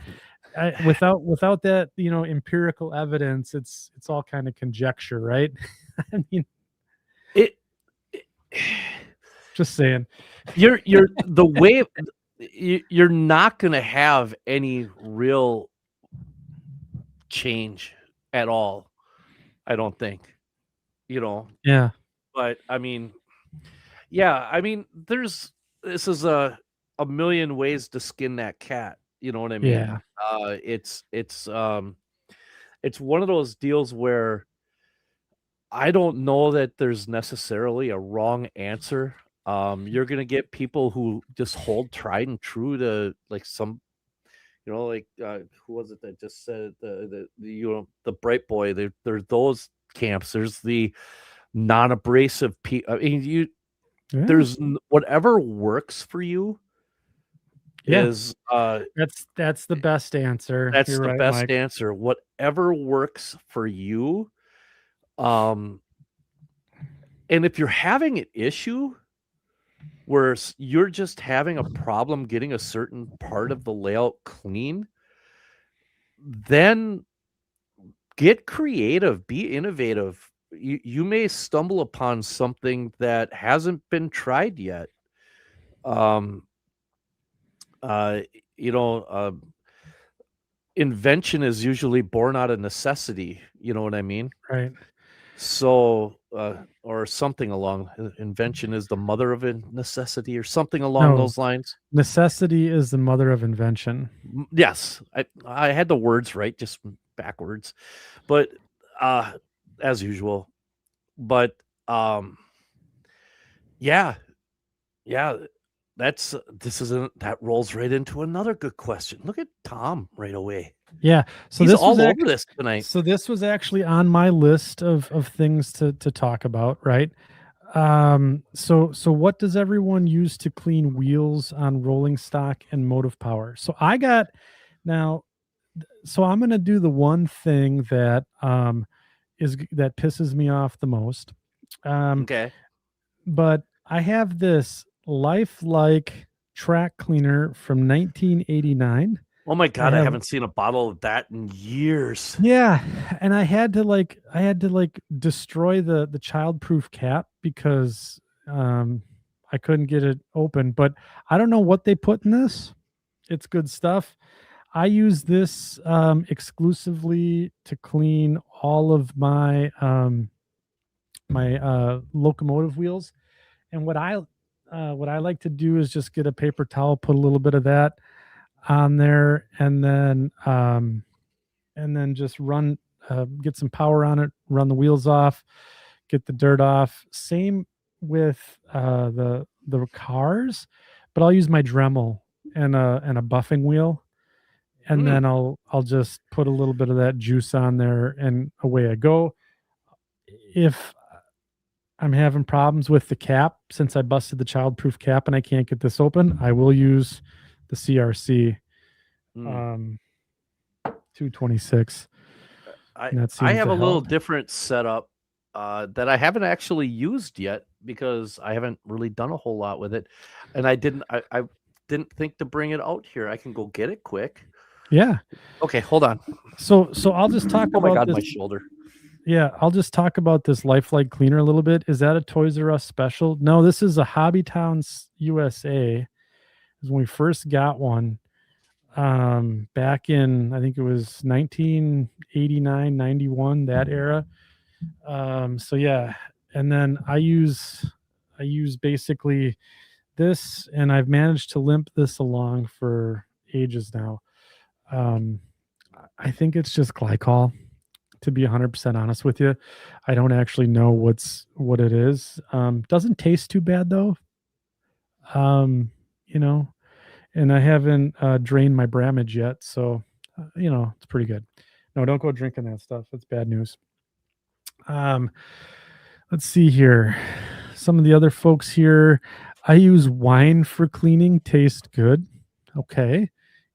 Without that empirical evidence, it's all kind of conjecture, right? I mean, just saying, you're the wave. You're not going to have any real change at all, I don't think. Yeah. But I mean, yeah, I mean, this is a million ways to skin that cat. You know what I mean? Yeah. It's one of those deals where I don't know that there's necessarily a wrong answer. You're gonna get people who just hold tried and true to like some, who was it that just said the bright boy? There's those camps. There's the non-abrasive. I mean, there's whatever works for you. Yeah. Is that's the best answer. That's You're the right, best Mike. answer. Whatever works for you. And if you're having an issue where you're just having a problem getting a certain part of the layout clean, then get creative, be innovative. You may stumble upon something that hasn't been tried yet. Invention is usually born out of necessity. You know what I mean? Right. So, or something along invention is the mother of necessity, or something along those lines. Necessity is the mother of invention. Yes, I had the words right, just backwards, but as usual. But yeah, that rolls right into another good question. Look at Tom right away. Yeah, so he's this all was over this tonight. So this was actually on my list of things to talk about, right? So what does everyone use to clean wheels on rolling stock and motive power? So I'm going to do the one thing that that pisses me off the most. Okay. But I have this lifelike track cleaner from 1989. Oh my God, I haven't seen a bottle of that in years. Yeah, and I had to destroy the childproof cap because I couldn't get it open, but I don't know what they put in this. It's good stuff. I use this exclusively to clean all of my locomotive wheels. And what I like to do is just get a paper towel, put a little bit of that on there, and then just run, get some power on it, run the wheels off, get the dirt off. Same with the cars, but I'll use my Dremel and a buffing wheel, and then I'll just put a little bit of that juice on there, and away I go. If I'm having problems with the cap, since I busted the childproof cap and I can't get this open, I will use the CRC 226. I seems have to a little help. different setup that I haven't actually used yet because I haven't really done a whole lot with it, and I didn't think to bring it out here. I can go get it quick. Yeah. Okay, hold on. So I'll just talk Oh about my God, this. my shoulder. Yeah, I'll just talk about this Lifelike cleaner a little bit. Is that a Toys R Us special? No, this is a Hobby Towns USA. Is when we first got one back in, I think it was 1989, 91, that era. So yeah, and then I use basically this, and I've managed to limp this along for ages now. I think it's just glycol, to be 100% honest with you. I don't actually know what it is. Doesn't taste too bad though. You know, and I haven't drained my Bramage yet, so it's pretty good. No, don't go drinking that stuff. That's bad news. Let's see here. Some of the other folks here. I use wine for cleaning. Tastes good. Okay,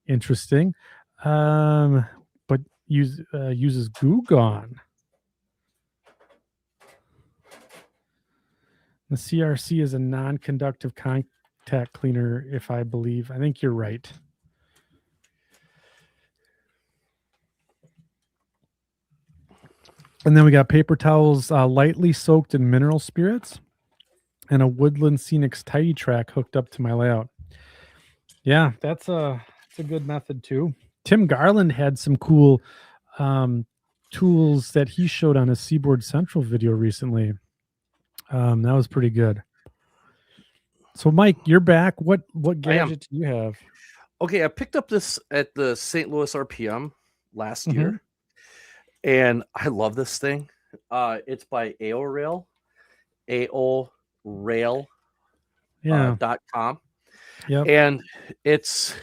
interesting. But uses Goo Gone. The CRC is a non-conductive contact cleaner, if I believe. I think you're right. And then we got paper towels lightly soaked in mineral spirits, and a Woodland Scenics tidy track hooked up to my layout. Yeah, that's a good method too. Tim Garland had some cool tools that he showed on his Seaboard Central video recently. That was pretty good. So, Mike, you're back. What gadget do you have? Okay, I picked up this at the St. Louis RPM last year, and I love this thing. It's by AORail, AORail.com. Yep. And it's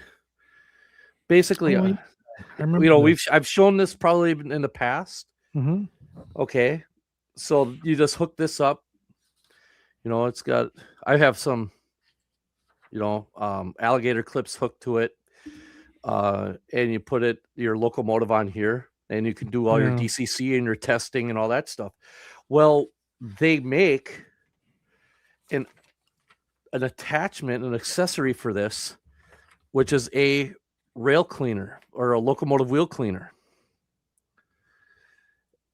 basically, I remember I've shown this probably in the past. Okay, so you just hook this up. It's got, I have some, alligator clips hooked to it, and you put your Locomotive on here, and you can do all your DCC and your testing and all that stuff. Well, they make an attachment, an accessory for this, which is a rail cleaner or a locomotive wheel cleaner.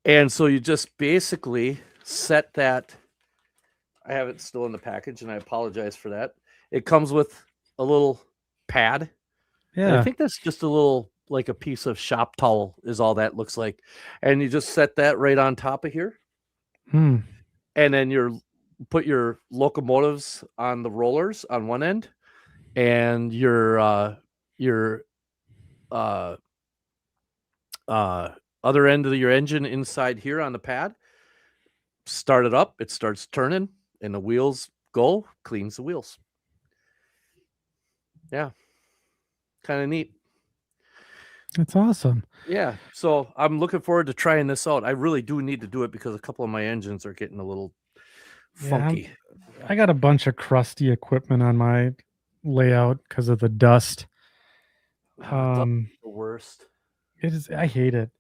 And so you just basically set that. I have it still in the package, and I apologize for that. It comes with a little pad. Yeah. And I think that's just a little, like a piece of shop towel is all that looks like. And you just set that right on top of here. And then put your locomotives on the rollers on one end, and your other end of your engine inside here on the pad. Start it up, it starts turning, and the wheels go, cleans the wheels. Yeah, kind of neat. That's awesome. Yeah, so I'm looking forward to trying this out. I really do need to do it because a couple of my engines are getting a little funky. I got a bunch of crusty equipment on my layout because of the dust. The worst. It is. I hate it.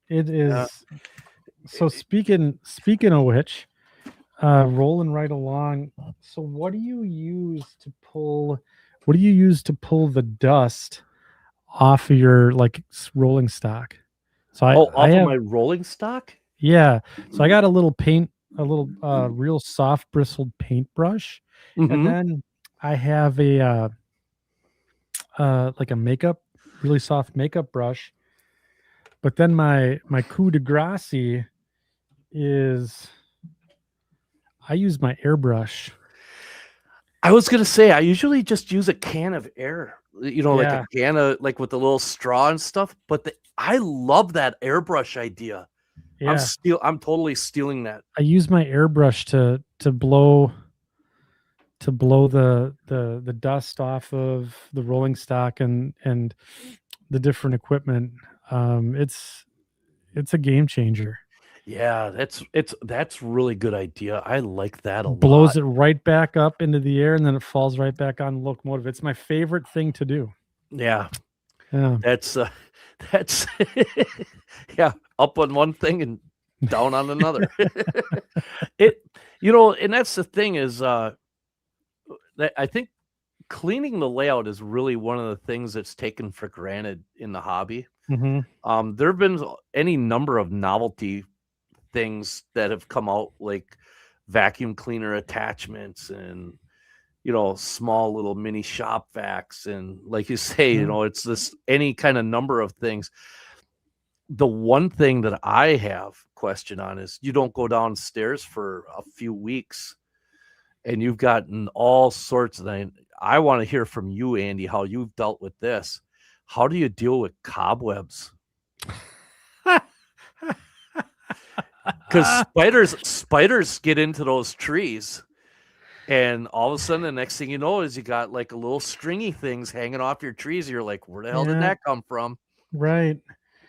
It is. So speaking of which, rolling right along. So what do you use to pull the dust off of your rolling stock? So I have my rolling stock. Yeah. So I got a little real soft bristled paintbrush, and then I have a really soft makeup brush. But then my coup de grace is I use my airbrush. I was gonna say I usually just use a can of air, like a can of with the little straw and stuff. But I love that airbrush idea. Yeah. I'm totally stealing that. I use my airbrush to blow the dust off of the rolling stock and the different equipment. It's a game changer. Yeah, that's really good idea. I like that a Blows lot. it right back up into the air and then it falls right back on the locomotive. It's my favorite thing to do. Yeah, Yeah. that's that's yeah, up on one thing and down on another. It and that's the thing is that I think cleaning the layout is really one of the things that's taken for granted in the hobby. Hmm. There have been any number of novelty things that have come out, like vacuum cleaner attachments and small little mini shop vacs, and like you say, Yeah. it's this any kind of number of things. The one thing that I have question on is you don't go downstairs for a few weeks and you've gotten all sorts of things. I want to hear from you, Andy, how you've dealt with this. How do you deal with cobwebs? Because spiders get into those trees, and all of a sudden, the next thing you know is you got like a little stringy things hanging off your trees. You're like, where the hell did Yeah. that come from? Right.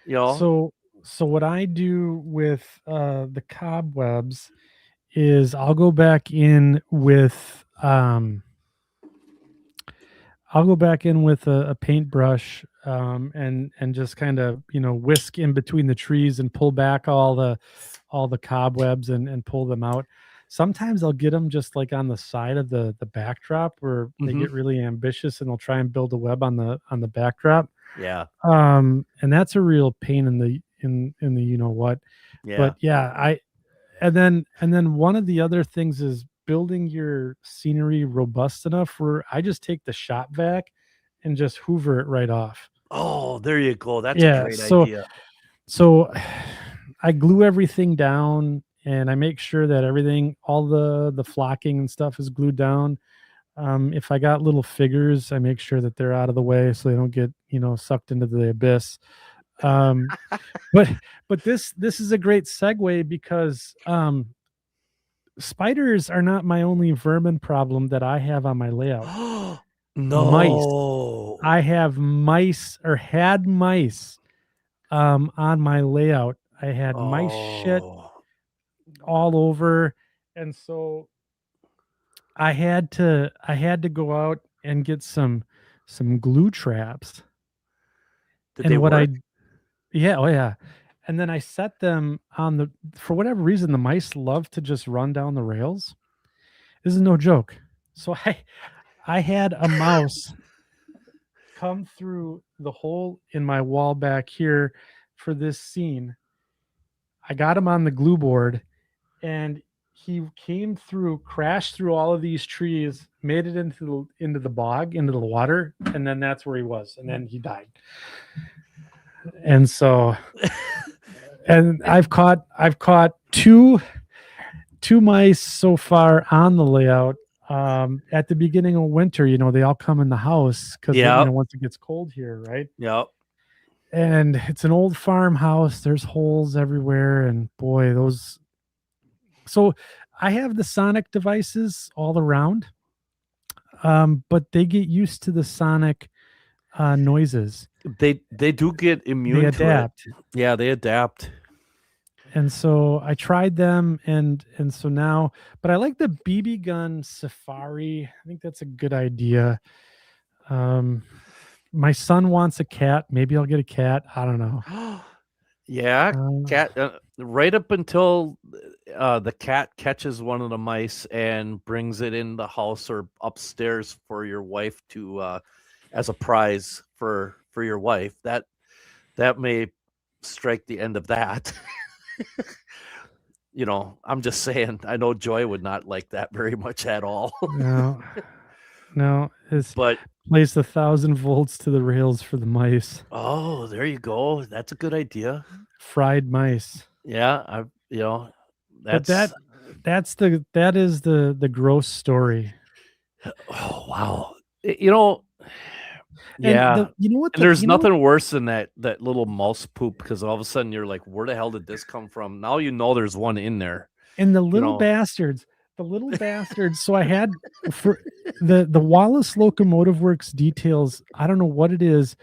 You know? So what I do with the cobwebs is I'll go back in with a paintbrush and just kind of whisk in between the trees and pull back all the cobwebs and pull them out. Sometimes I'll get them just like on the side of the backdrop where they Mhm. get really ambitious and they'll try and build a web on the backdrop. Yeah. And that's a real pain in the what. Yeah. But yeah, and then one of the other things is building your scenery robust enough where I just take the shop vac and just hoover it right off. Oh, there you go. That's a Yeah, great so idea. so I glue everything down and I make sure that everything, all the flocking and stuff is glued down. If I got little figures, I make sure that they're out of the way so they don't get, sucked into the abyss. Um, but this is a great segue because spiders are not my only vermin problem that I have on my layout. Mice. No. I have mice or had mice on my layout. I had mice shit Oh. all over. And so I had to go out and get some glue traps. Did they And what I work? yeah, oh yeah. And then I set them on for whatever reason, the mice love to just run down the rails. This is no joke. So I had a mouse come through the hole in my wall back here for this scene. I got him on the glue board and he came through, crashed through all of these trees, made it into the bog, into the water, and then that's where he was. And then he died. And so and I've caught two mice so far on the layout. At the beginning of winter, they all come in the house because Yeah. once it gets cold here, right? Yep. And it's an old farmhouse. There's holes everywhere, and boy, those. So I have the sonic devices all around, but they get used to the sonic noises. They do get immune They to it. adapt. Yeah, they adapt. And so I tried them, and so now, but I like the BB gun safari. I think that's a good idea. My son wants a cat. Maybe I'll get a cat. I don't know. Yeah, cat. Right up until the cat catches one of the mice and brings it in the house or upstairs for your wife to as a prize for your wife. That may strike the end of that. I'm just saying. I know Joy would not like that very much at all. No, it's But place 1,000 volts to the rails for the mice. oh, there you go. That's a good idea. Fried mice. Yeah, But that's that is the gross story. oh wow. Yeah. you know what And there's nothing worse than that little mouse poop, because all of a sudden you're like, where the hell did this come from? Now you know there's one in there. and the You little know. bastards, so I had for the Wallace Locomotive Works details, I don't know what it is,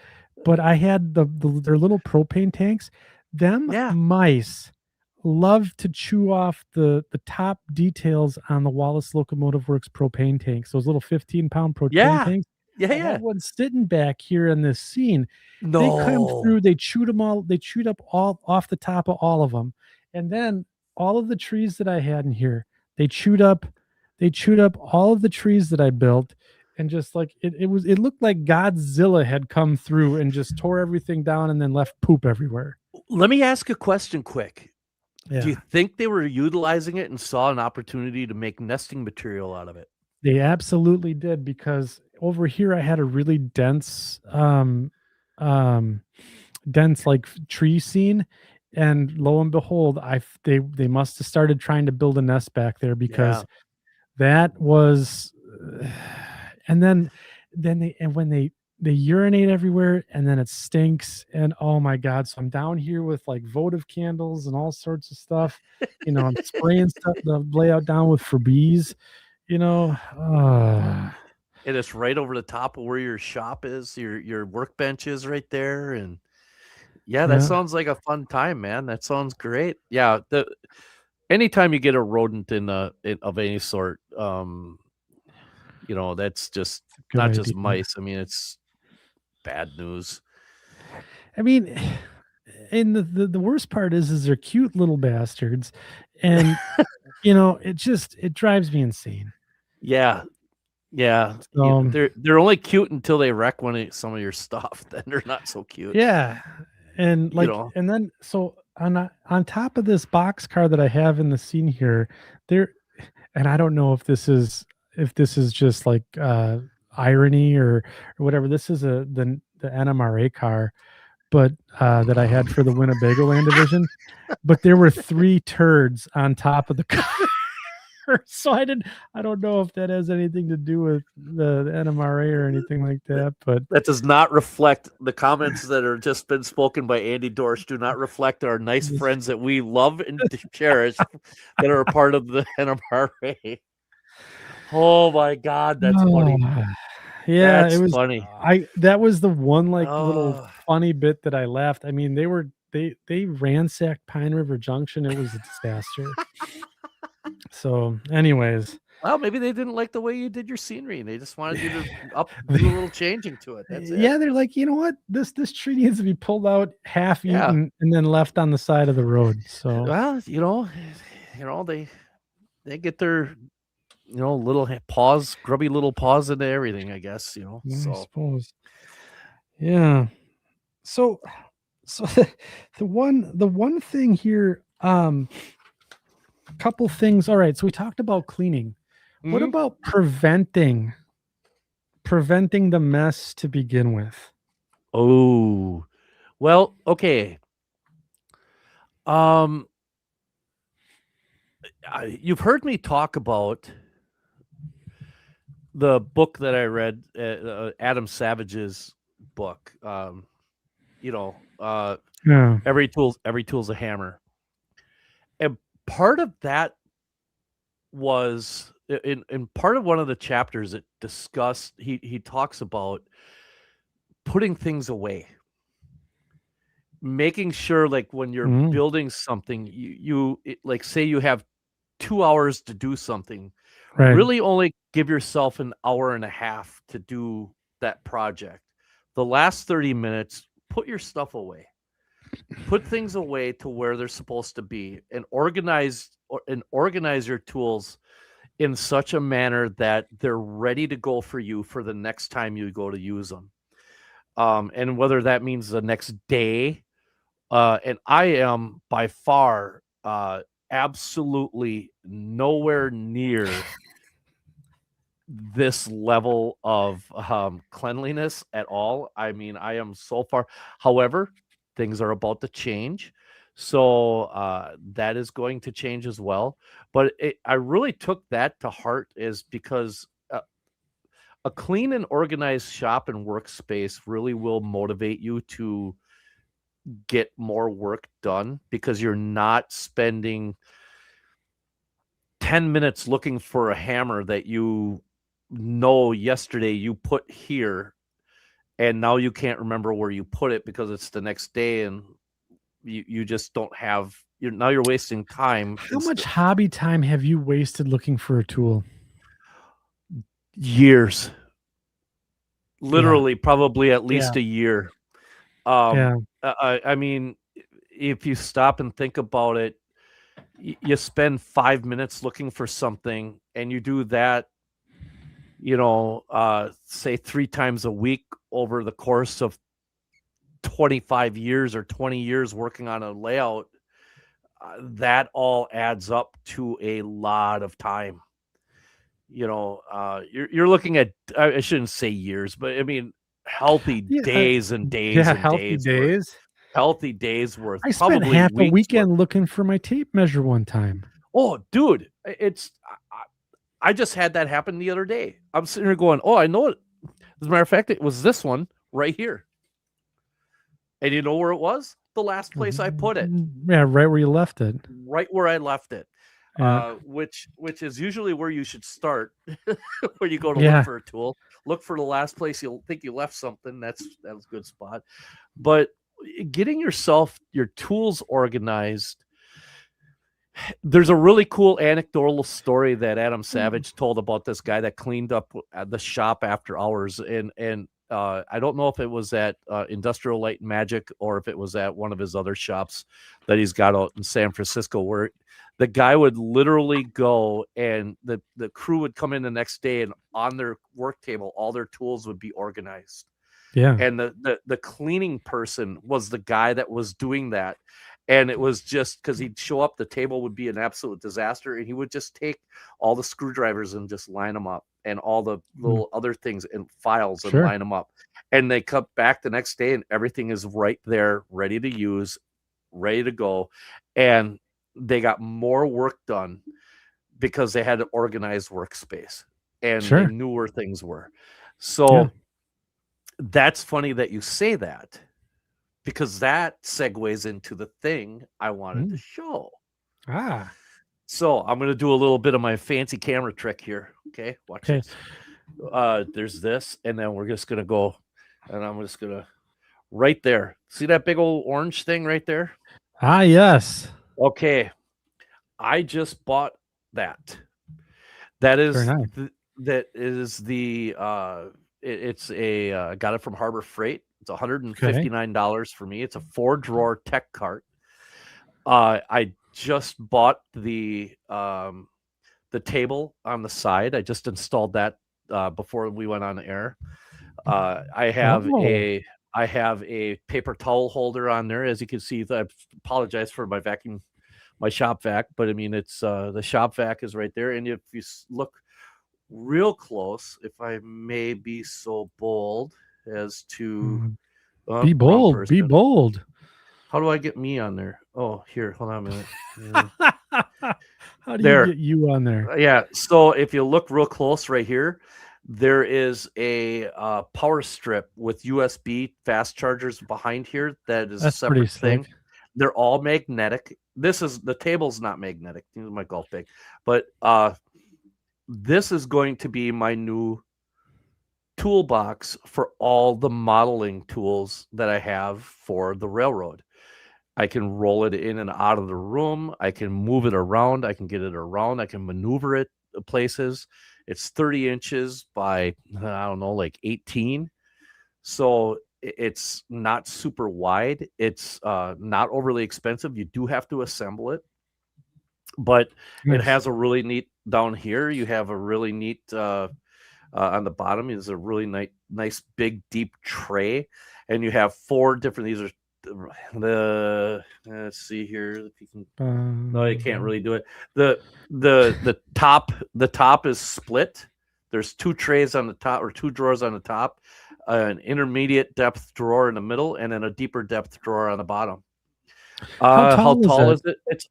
but I had their little propane tanks. Them Yeah. mice love to chew off the top details on the Wallace Locomotive Works propane tanks, those little 15-pound propane Yeah. tanks. Yeah. I Yeah. had one sitting back here in this scene. They come No. through, they chewed up all off the top of all of them. And then all of the trees that I had in here, they chewed up all of the trees that I built, and just like it looked like Godzilla had come through and just tore everything down and then left poop everywhere. Let me ask a question quick. Do you Yeah. think they were utilizing it and saw an opportunity to make nesting material out of it? They absolutely did, because over here I had a really dense like tree scene, and lo and behold, they must have started trying to build a nest back there, Yeah. because that was and then when they urinate everywhere, and then it stinks, and oh my god, so I'm down here with like votive candles and all sorts of stuff. I'm spraying stuff, the layout down with Febreze, you know. And it's right over the top of where your shop is, your workbench is right there. And yeah, that Yeah, sounds like a fun time, man. That sounds great. Yeah, anytime you get a rodent of any sort, that's just good not just idea. mice. I mean, it's bad news. I mean, and the worst part is they're cute little bastards, and it drives me insane. Yeah, yeah. So They're only cute until they wreck some of your stuff. Then they're not so cute. yeah, and You know. and then so on top of this box car that I have in the scene here, there, and I don't know if this is just like irony or whatever. This is the NMRA car, but that I had for the Winnebago Land Division. But there were 3 turds on top of the car. So I don't know if that has anything to do with the NMRA or anything like that, but That does not reflect the comments that are just been spoken by Andy Dorsch. Do not reflect our nice friends that we love and cherish that are a part of the NMRA. Oh my God, that's funny. Yeah, That's it was. funny. That was the one little Oh, funny bit that I laughed. I mean, they ransacked Pine River Junction. It was a disaster. So, anyways, well, maybe they didn't like the way you did your scenery. They just wanted you to do a little changing to it. That's it. yeah, they're like, you know what? This tree needs to be pulled out, half Yeah. eaten, and then left on the side of the road. So, Well, they get their little paws, grubby little paws into everything, I guess. yeah, I So suppose. Yeah. So, so the one thing here, couple things. All right, so we talked about cleaning. What Mhm. about preventing the mess to begin with? Oh, well, okay. Um, you've heard me talk about the book that I read, Adam Savage's book. Yeah. Every tool's a hammer, and part of that was in part of one of the chapters it discussed. He talks about putting things away, making sure, like when you're Mm, building something, like say you have 2 hours to do something, right. really only give yourself an hour and a half to do that project. The last 30 minutes, put your stuff away. Put things away to where they're supposed to be, and organize your tools in such a manner that they're ready to go for you for the next time you go to use them. And whether that means the next day, and I am by far absolutely nowhere near this level of cleanliness at all. I mean, I am so far. However, things are about to change. So that is going to change as well. But I really took that to heart, is because a clean and organized shop and workspace really will motivate you to get more work done because you're not spending 10 minutes looking for a hammer that you know yesterday you put here and now you can't remember where you put it because it's the next day and you just don't have you're wasting time. How much hobby time have you wasted looking for a tool? Years. Literally, Yeah. probably at Yeah. least a year. Yeah. I mean, if you stop and think about it, you spend 5 minutes looking for something and you do that, say 3 times a week over the course of 25 years or 20 years working on a layout, that all adds up to a lot of time. You're looking at, I shouldn't say years, but I mean, healthy Yeah. days and days Yeah. and Healthy days worth. days. Healthy days worth, I spent probably half a weeks worth. weekend looking for my tape measure one time. Oh, dude, I just had that happen the other day. I'm sitting here going, oh, I know it. As a matter of fact, it was this one right here. And you know where it was? The last place I put it. Yeah, right where you left it. Right where I left it. Yeah. Which is usually where you should start when you go to Yeah. look for a tool. Look for the last place you'll think you left something. That's a good spot. But getting your tools organized. There's a really cool anecdotal story that Adam Savage told about this guy that cleaned up the shop after hours, and I don't know if it was at Industrial Light and Magic or if it was at one of his other shops that he's got out in San Francisco, where the guy would literally go and the crew would come in the next day and on their work table, all their tools would be organized. Yeah. And the cleaning person was the guy that was doing that. And it was just because he'd show up, the table would be an absolute disaster. And he would just take all the screwdrivers and just line them up and all the little other things and files and line them up. And they come back the next day and everything is right there, ready to use, ready to go. And they got more work done because they had an organized workspace and they knew where things were. So that's funny that you say that, because that segues into the thing I wanted to show. So I'm going to do a little bit of my fancy camera trick here. Okay, watch this. There's this, and then we're just going to go, and I'm just going to, right there. See that big old orange thing right there? Yes. Okay. I just bought that. That is, it's a, got it from Harbor Freight. It's $159 for me. It's a 4-drawer tech cart. I just bought the table on the side. I just installed that before we went on air. I have a paper towel holder on there. As you can see, I apologize for my shop vac, but I mean, it's the shop vac is right there. And if you look real close, if I may be so bold as to be bold. How do I get me on there? Oh, here, hold on a minute. How do you get you on there? Yeah, so if you look real close right here, there is a power strip with USB fast chargers behind here. That's a separate thing. They're all magnetic. The table's not magnetic. This is my golf bag, but this is going to be my new toolbox for all the modeling tools that I have for the railroad. I can roll it in and out of the room. I can move it around. I can get it around. I can maneuver it places. It's 30 inches by, I don't know, like 18. So it's not super wide. It's not overly expensive. You do have to assemble it. But it has a really neat, down here, you have a really neat, on the bottom is a really nice, big, deep tray. And you have 4 different, these are let's see here if you can, no, you can't really do it. The top is split. There's 2 trays on the top, or 2 drawers on the top, an intermediate depth drawer in the middle, and then a deeper depth drawer on the bottom. How tall is it? It's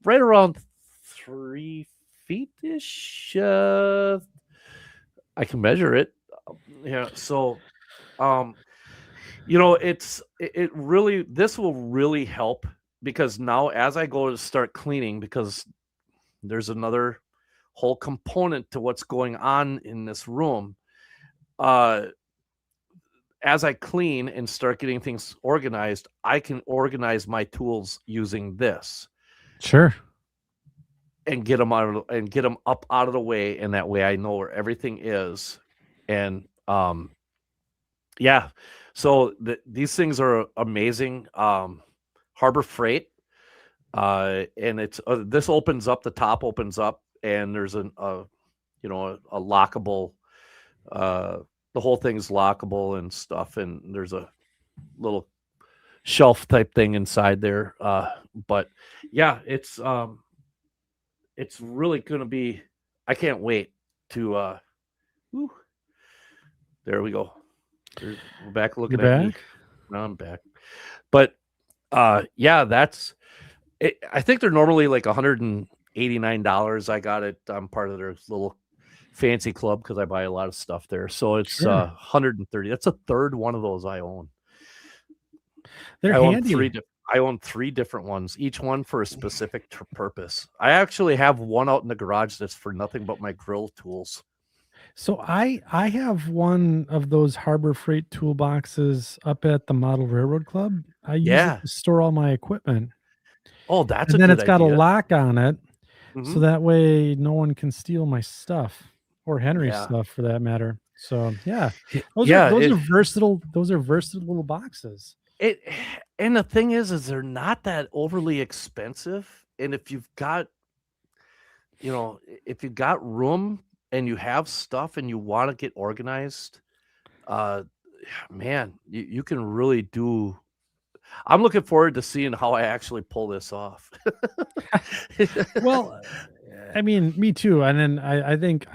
right around 3 feet ish. I can measure it. Yeah. So, um, it really, this will really help because now as I go to start cleaning, because there's another whole component to what's going on in this room. Uh, as I clean and start getting things organized, I can organize my tools using this Sure. and get them up out of the way, and that way I know where everything is. And yeah, so these things are amazing. Harbor Freight, and it's this opens up, the top opens up, and there's a lockable. The whole thing's lockable and stuff, and there's a little shelf type thing inside there. But yeah, it's really gonna be. I can't wait to. Whew, there we go. We're back looking You're at me. back? Now I'm back. But yeah, that's it. I think they're normally like $189. I got it. I'm part of their little fancy club because I buy a lot of stuff there. So it's Sure. 130. That's a third one of those I own. They're I own handy. I own 3 different ones, each one for a specific purpose. I actually have one out in the garage that's for nothing but my grill tools. So I have one of those Harbor Freight toolboxes up at the Model Railroad Club. I use it Yeah. to store all my equipment. Oh, that's a And then good it's got a idea. lock on it, so Mhm. that way no one can steal my stuff or Henry's Yeah. stuff for that matter. So, yeah. Yeah, Those are versatile little boxes. it and the thing is they're not that overly expensive, and if you've got, if you've got room and you have stuff and you wanna get organized, uh, man, you can really do. I'm looking forward to seeing how I actually pull this off. Well, I mean, me too. And then I think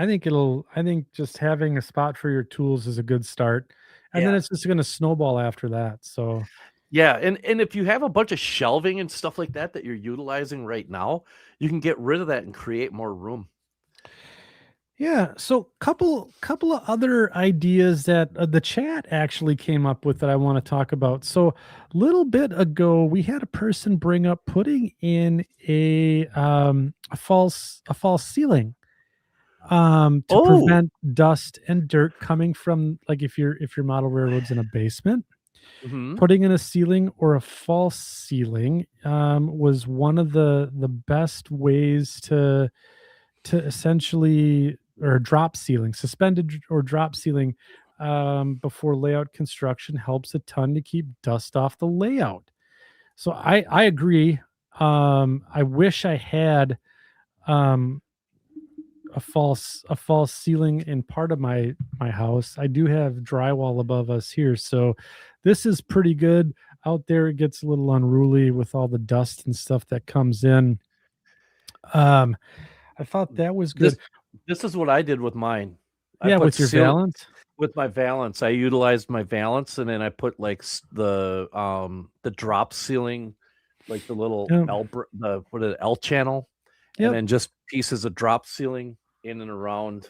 just having a spot for your tools is a good start. And then Yeah. it's just gonna snowball after that. So Yeah, and if you have a bunch of shelving and stuff like that that you're utilizing right now, you can get rid of that and create more room. yeah, so couple of other ideas that the chat actually came up with that I want to talk about. So, little bit ago, we had a person bring up putting in a false ceiling to Oh. prevent dust and dirt coming from, like, if your model railroad's in a basement. Mhm. Putting in a ceiling or a false ceiling was one of the best ways to essentially, or drop ceiling, suspended or drop ceiling before layout construction helps a ton to keep dust off the layout. So I agree. I wish I had um, a false ceiling in part of my house. I do have drywall above us here, so this is pretty good. Out there, it gets a little unruly with all the dust and stuff that comes in. Um, I thought that was This good. this is what I did with mine. I Yeah, put with your seal valance. with my valance. I utilized my valance, and then I put like the drop ceiling, like the little Yep. the what is it, L channel, and Yep. then just pieces of drop ceiling in and around,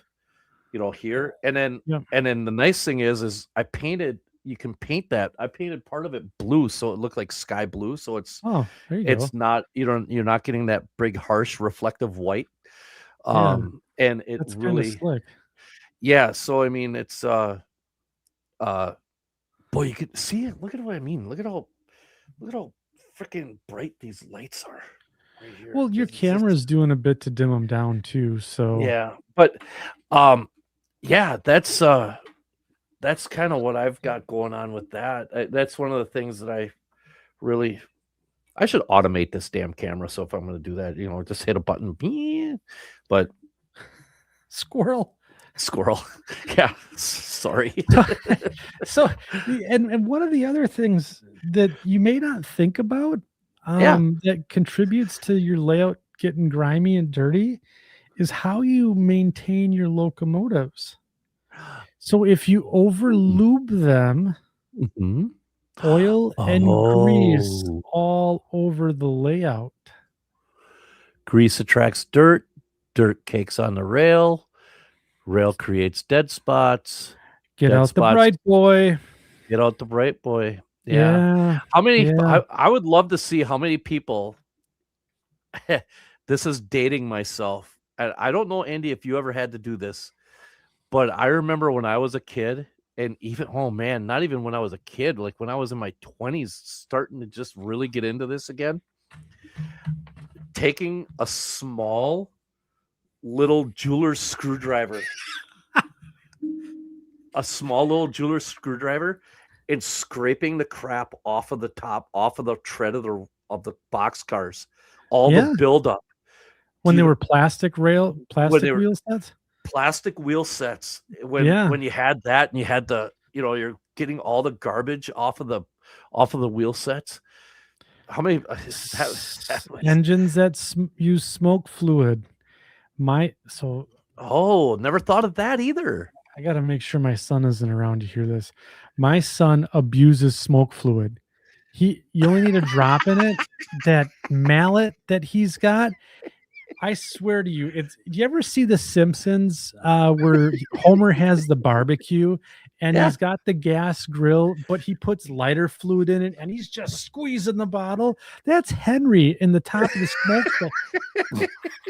here. Yep. And then the nice thing is I painted. You can paint that. I painted part of it blue, so it looked like sky blue. So Oh, there you go. it's not, you're not getting that big harsh reflective white. Yeah, And it that's kinda really, slick. yeah. So I mean, it's uh, boy, you can see it. Look at what I mean. Look at how freaking bright these lights are right here. Well, your It's just, camera's doing a bit to dim them down too, so yeah. But um, yeah, that's kind of what I've got going on with that. That's one of the things that I should automate this damn camera. So if I'm going to do that, just hit a button. But squirrel. squirrel, yeah, sorry. So so and one of the other things that you may not think about, Yeah. that contributes to your layout getting grimy and dirty is how you maintain your locomotives. So if you over Mm. lube them, Mhm. oil and grease Oh, all over the layout. grease attracts dirt. Dirt cakes on the rail. Rail creates dead spots. Get Dead out the spots. bright boy. Get out the bright boy. Yeah. Yeah. How many? Yeah. I would love to see how many people. This is dating myself. I don't know, Andy, if you ever had to do this, but I remember when I was a kid, and even not even when I was a kid, like when I was in my 20s, starting to just really get into this again. Taking a small little jeweler's screwdriver, and scraping the crap off of the top, off of the tread of the box cars, all the buildup. When they were plastic wheel sets? Plastic wheel sets. When you had that and you had you're getting all the garbage off of the wheel sets. How many engines that use smoke fluid? Never thought of that either. I got to make sure my son isn't around to hear this. My son abuses smoke fluid. You only need a drop in it. That mallet that he's got, I swear to you, do you ever see The Simpsons where Homer has the barbecue and he's got the gas grill, but he puts lighter fluid in it and he's just squeezing the bottle? That's Henry in the top of the smoke.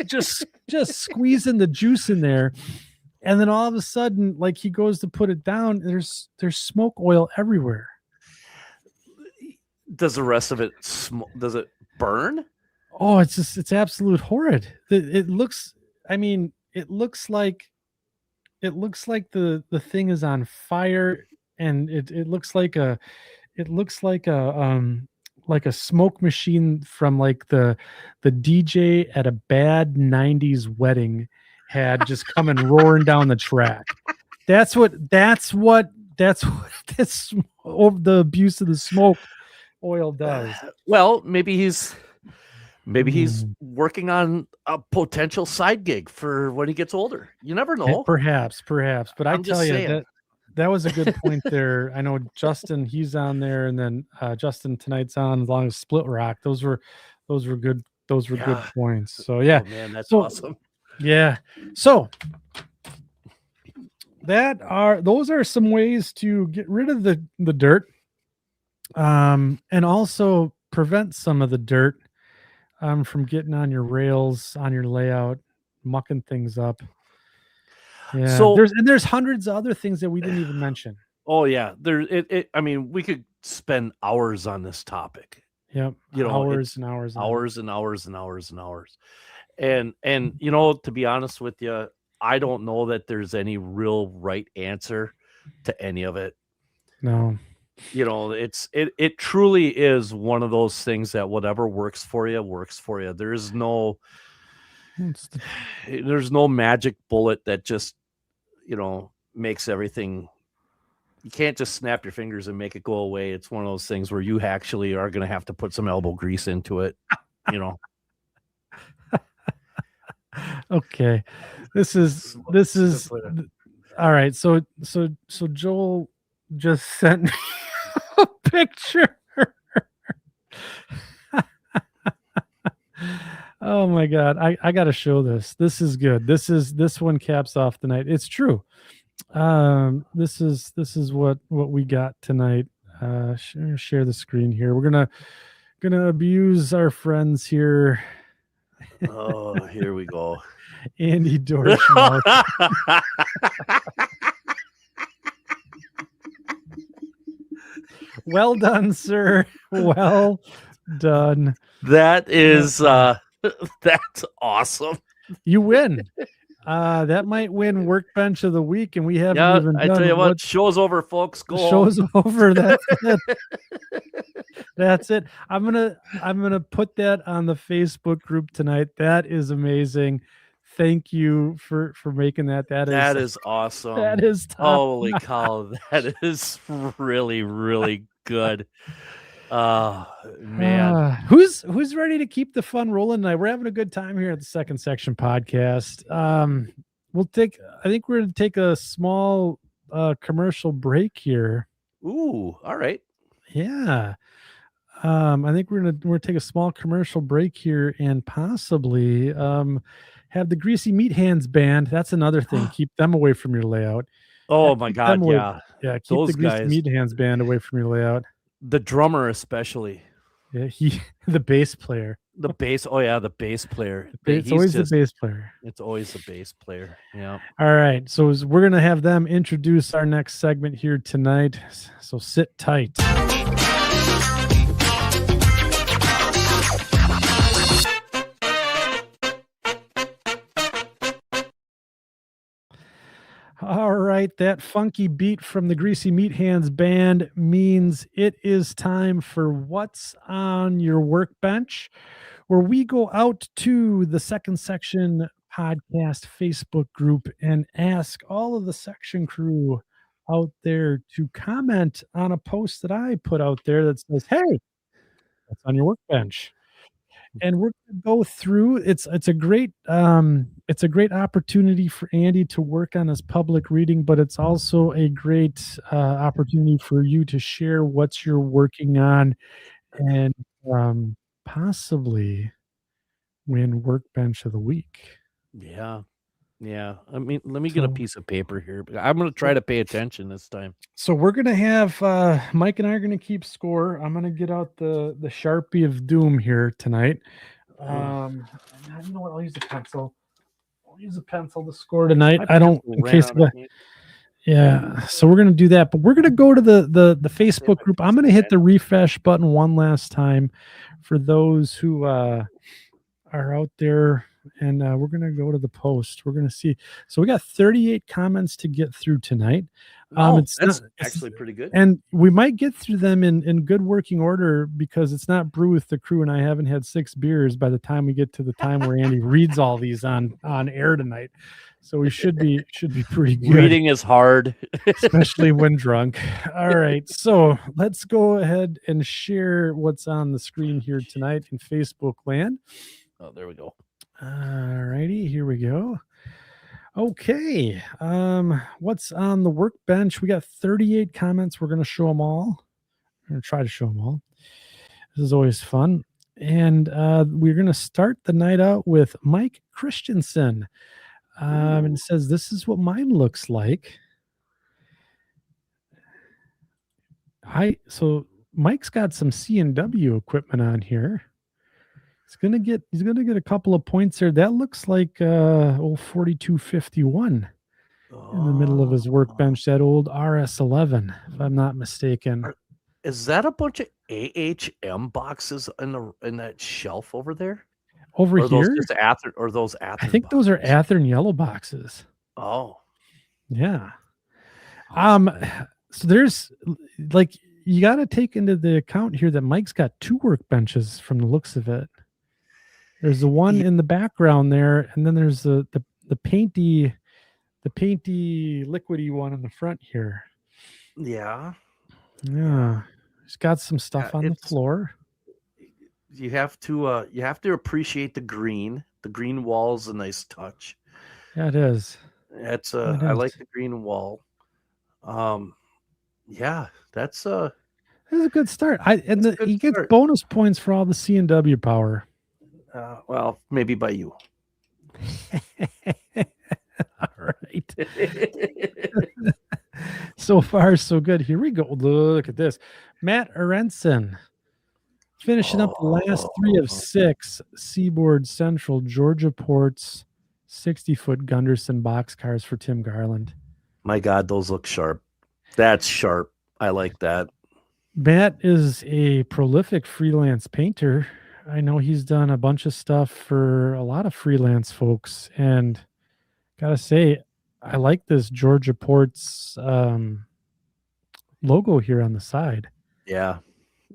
just squeezing the juice in there. And then all of a sudden, like he goes to put it down, there's smoke oil everywhere. Does the rest of it does it burn? Oh, it's absolute horrid. It looks like the thing is on fire, and it looks like a smoke machine from like the DJ at a bad 90s wedding had just coming roaring down the track. That's what the abuse of the smoke oil does. Well, maybe he's working on a potential side gig for when he gets older. You never know. Perhaps. But I tell you that was a good point there. I know Justin, he's on there, and then Justin tonight's on along with Split Rock. Those were good. Those were good points. So yeah, man, that's awesome. Yeah. So those are some ways to get rid of the dirt, and also prevent some of the dirt from getting on your rails, on your layout, mucking things up. Yeah. So there's hundreds of other things that we didn't even mention. Oh yeah, I mean, we could spend hours on this topic. Yep. Hours and hours. And to be honest with you, I don't know that there's any real right answer to any of it. No. It truly is one of those things that whatever works for you. There's no magic bullet that just makes everything. You can't just snap your fingers and make it go away. It's one of those things where you actually are going to have to put some elbow grease into it. Okay, this is all right. So Joel just sent me a picture. Oh my God, I got to show this. This is good. This one caps off the night. It's true. This is what we got tonight. Share the screen here. We're gonna abuse our friends here. Oh, here we go. Andy Dorschmouth. Well done, sir. Well done. That is that's awesome. You win. That might win Workbench of the Week, and we haven't even done. I tell you what, show's over, folks. Go show's over. That's it. That's it. I'm gonna put that on the Facebook group tonight. That is amazing. Thank you for making that. That is awesome. That is top. Holy cow! That is really, really good. Oh man, who's ready to keep the fun rolling tonight? We're having a good time here at the Second Section Podcast. I think we're going to take a small commercial break here. Ooh, all right. Yeah. I think we're gonna take a small commercial break here and possibly have the greasy meat hands banned. That's another thing. Keep them away from your layout. Oh my Keep them God, away. yeah. Yeah, keep the Those greasy guys, meat hands banned away from your layout. the drummer especially. Yeah, the bass player. The bass, oh yeah, the bass player. It's always the bass player. It's always the bass player. Yeah. All right, so we're gonna have them introduce our next segment here tonight. So sit tight. All right, that funky beat from the Greasy Meat Hands band means it is time for What's on Your Workbench, where we go out to the Second Section Podcast Facebook group and ask all of the section crew out there to comment on a post that I put out there that says, "Hey, what's on your workbench?" And we're going to go through. It's a great opportunity for Andy to work on his public reading, but it's also a great opportunity for you to share what you're working on and possibly win Workbench of the Week. Yeah. Yeah. I mean, let me get a piece of paper here. I'm going to try to pay attention this time. So we're going to have Mike and I are going to keep score. I'm going to get out the Sharpie of Doom here tonight. You know what? I'll use a pencil. I'll use a pencil to score tonight. I don't, in case of yeah. So we're going to do that, but we're going to go to the Facebook group. I'm going to hit the refresh button one last time for those who are out there. And we're going to go to the post. We're going to see. So we got 38 comments to get through tonight. That's actually pretty good. And we might get through them in good working order because it's not Brew with the Crew, and I haven't had 6 beers by the time we get to the time where Andy reads all these on air tonight. So we should be pretty good. Reading is hard, especially when drunk. All right, so let's go ahead and share what's on the screen here tonight in Facebook land. Oh, there we go. All righty, here we go. Okay, what's on the workbench? We got 38 comments. We're going to show them all. We're going to try to show them all. This is always fun. And we're going to start the night out with Mike Christensen. And it says, this is what mine looks like. So Mike's got some C&W equipment on here. He's gonna get a couple of points there. That looks like old 4251 in the middle of his workbench. That old RS11, if I'm not mistaken. Is that a bunch of AHM boxes in that shelf over there? Over or here? Those just or those Athearn I think those are Athearn yellow boxes. Oh, yeah. So there's like you got to take into the account here that Mike's got 2 workbenches from the looks of it. There's the one in the background there, and then there's the painty liquidy one in the front here. Yeah. Yeah. He's got some stuff on the floor. You have to appreciate the green. The green wall's a nice touch. Yeah, it is. I like the green wall. Yeah, that's a good start. He gets bonus points for all the C&W power. Well, maybe by you. All right. So far, so good. Here we go. Look at this. Matt Arenson finishing up the last 3 of 6 Seaboard Central Georgia Ports 60-foot Gunderson boxcars for Tim Garland. My God, those look sharp. That's sharp. I like that. Matt is a prolific freelance painter. I know he's done a bunch of stuff for a lot of freelance folks, and gotta say, I like this Georgia Ports logo here on the side. Yeah,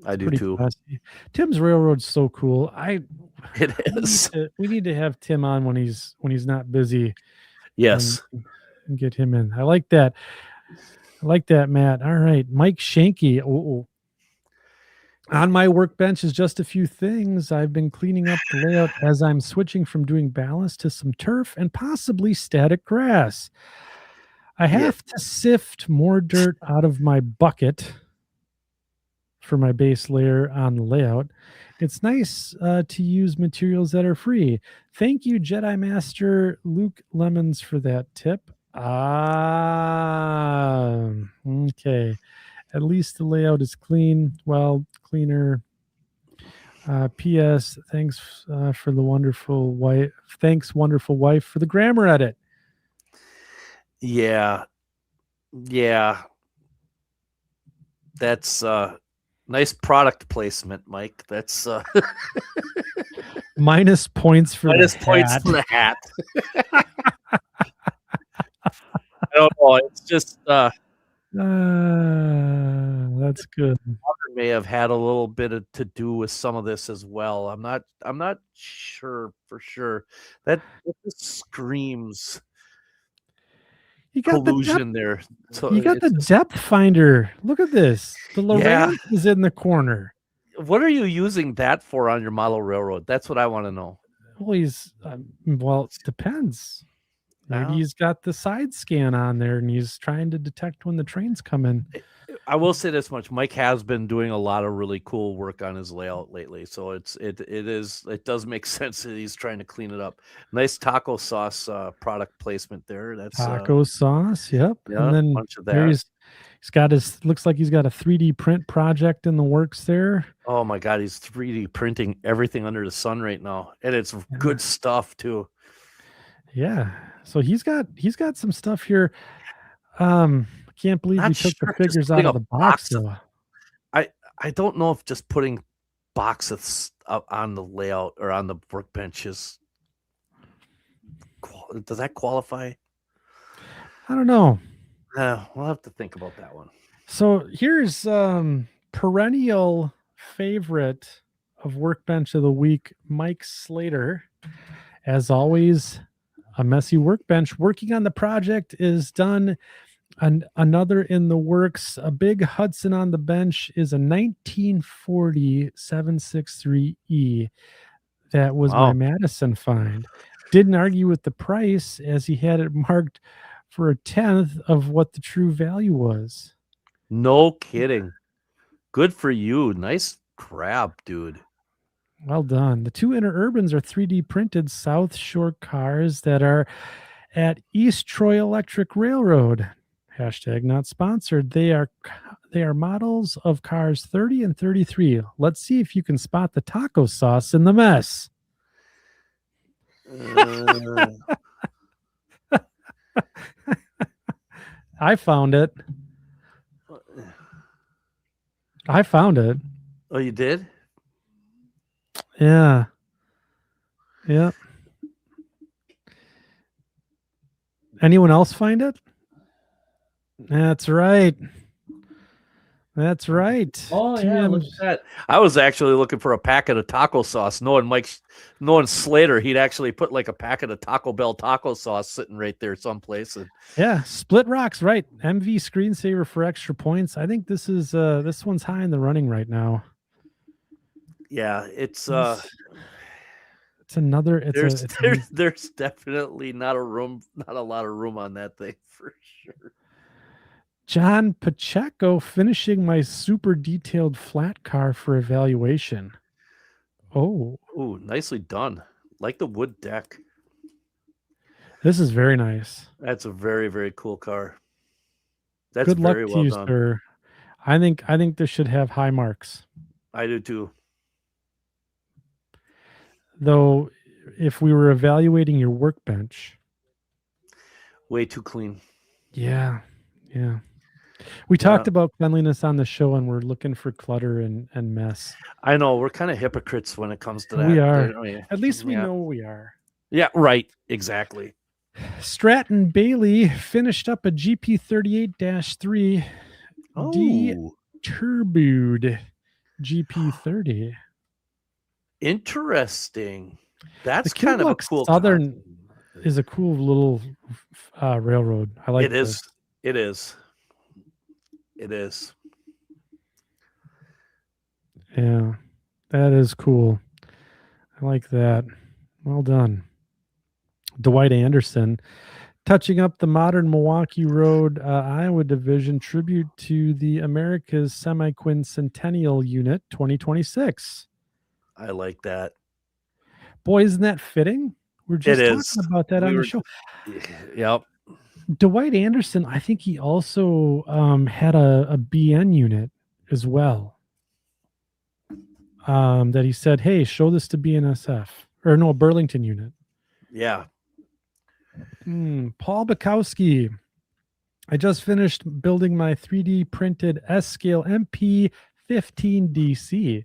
I do too. Classy. Tim's Railroad's so cool. It is. We need to have Tim on when he's not busy. Yes, and get him in. I like that. Matt. All right, Mike Shanky. On my workbench is just a few things. I've been cleaning up the layout as I'm switching from doing ballast to some turf and possibly static grass. I have to sift more dirt out of my bucket for my base layer on the layout. It's nice to use materials that are free. Thank you, Jedi Master Luke Lemons, for that tip. Okay. At least the layout is clean. Well, cleaner. P.S. Thanks for the wonderful wife. Thanks, wonderful wife, for the grammar edit. Yeah. That's nice product placement, Mike. That's Minus points for minus the points hat. for the hat. I don't know. It's just That's good. may have had a little bit to do with some of this as well. I'm not sure for sure. That just screams You got collusion there. So you got the depth finder. Look at this. The Lowrance is in the corner. What are you using that for on your model railroad? That's what I want to know. Well, it depends. Maybe he's got the side scan on there and he's trying to detect when the trains come in. I will say this much: Mike has been doing a lot of really cool work on his layout lately, so it does make sense that he's trying to clean it up. Nice taco sauce product placement there. That's taco sauce, yep. Yeah, and then a bunch of that. He's got looks like he's got a 3D print project in the works there. Oh my God, he's 3D printing everything under the sun right now, and it's good stuff too. Yeah, so he's got some stuff here. I can't believe we took the figures out of the box though. I don't know if just putting boxes up on the layout or on the workbench does that qualify? I don't know. We'll have to think about that one. So here's perennial favorite of Workbench of the Week, Mike Slater. As always, a messy workbench. Working on the project is done. And another in the works, a big Hudson on the bench, is a 1940 763E. That was my Madison find. Didn't argue with the price, as he had it marked for a 1/10 of what the true value was. No kidding. Good for you. Nice grab, dude. Well done. The two Interurbans are 3D printed South Shore cars that are at East Troy Electric Railroad. Hashtag not sponsored. They are models of cars 30 and 33. Let's see if you can spot the taco sauce in the mess. I found it. Oh, you did? Yeah. Yep. Anyone else find it? That's right. Oh, yeah, look at that. I was actually looking for a packet of taco sauce, knowing Slater, he'd actually put like a packet of Taco Bell taco sauce sitting right there someplace. Yeah, Split Rocks, right. MV screensaver for extra points. I think this one's high in the running right now. Yeah, it's there's definitely not a lot of room on that thing for sure. John Pacheco finishing my super detailed flat car for evaluation. Oh, nicely done. Like the wood deck. This is very nice. That's a very, very cool car. That's good luck very to well you, done. Sir. I think this should have high marks. I do too. Though, if we were evaluating your workbench, way too clean. Yeah. We talked about cleanliness on the show, and we're looking for clutter and mess. I know we're kind of hypocrites when it comes to that. We are. At least we know we are. Yeah, right. Exactly. Stratton Bailey finished up a GP38-3 de-turboed GP30. Interesting. That's kind of a cool. Southern is a cool little railroad. I like it. It is. Yeah, that is cool. I like that. Well done. Dwight Anderson touching up the modern Milwaukee Road, Iowa division tribute to the America's Semi-Quincentennial Unit 2026. I like that. Boy, isn't that fitting? We're It just is. talking about that on the show. Yep. Dwight Anderson, I think he also had a BN unit as well. That he said, hey, show this to BNSF. Or no, Burlington unit. Yeah. Paul Bukowski. I just finished building my 3D printed S-scale MP15 DC.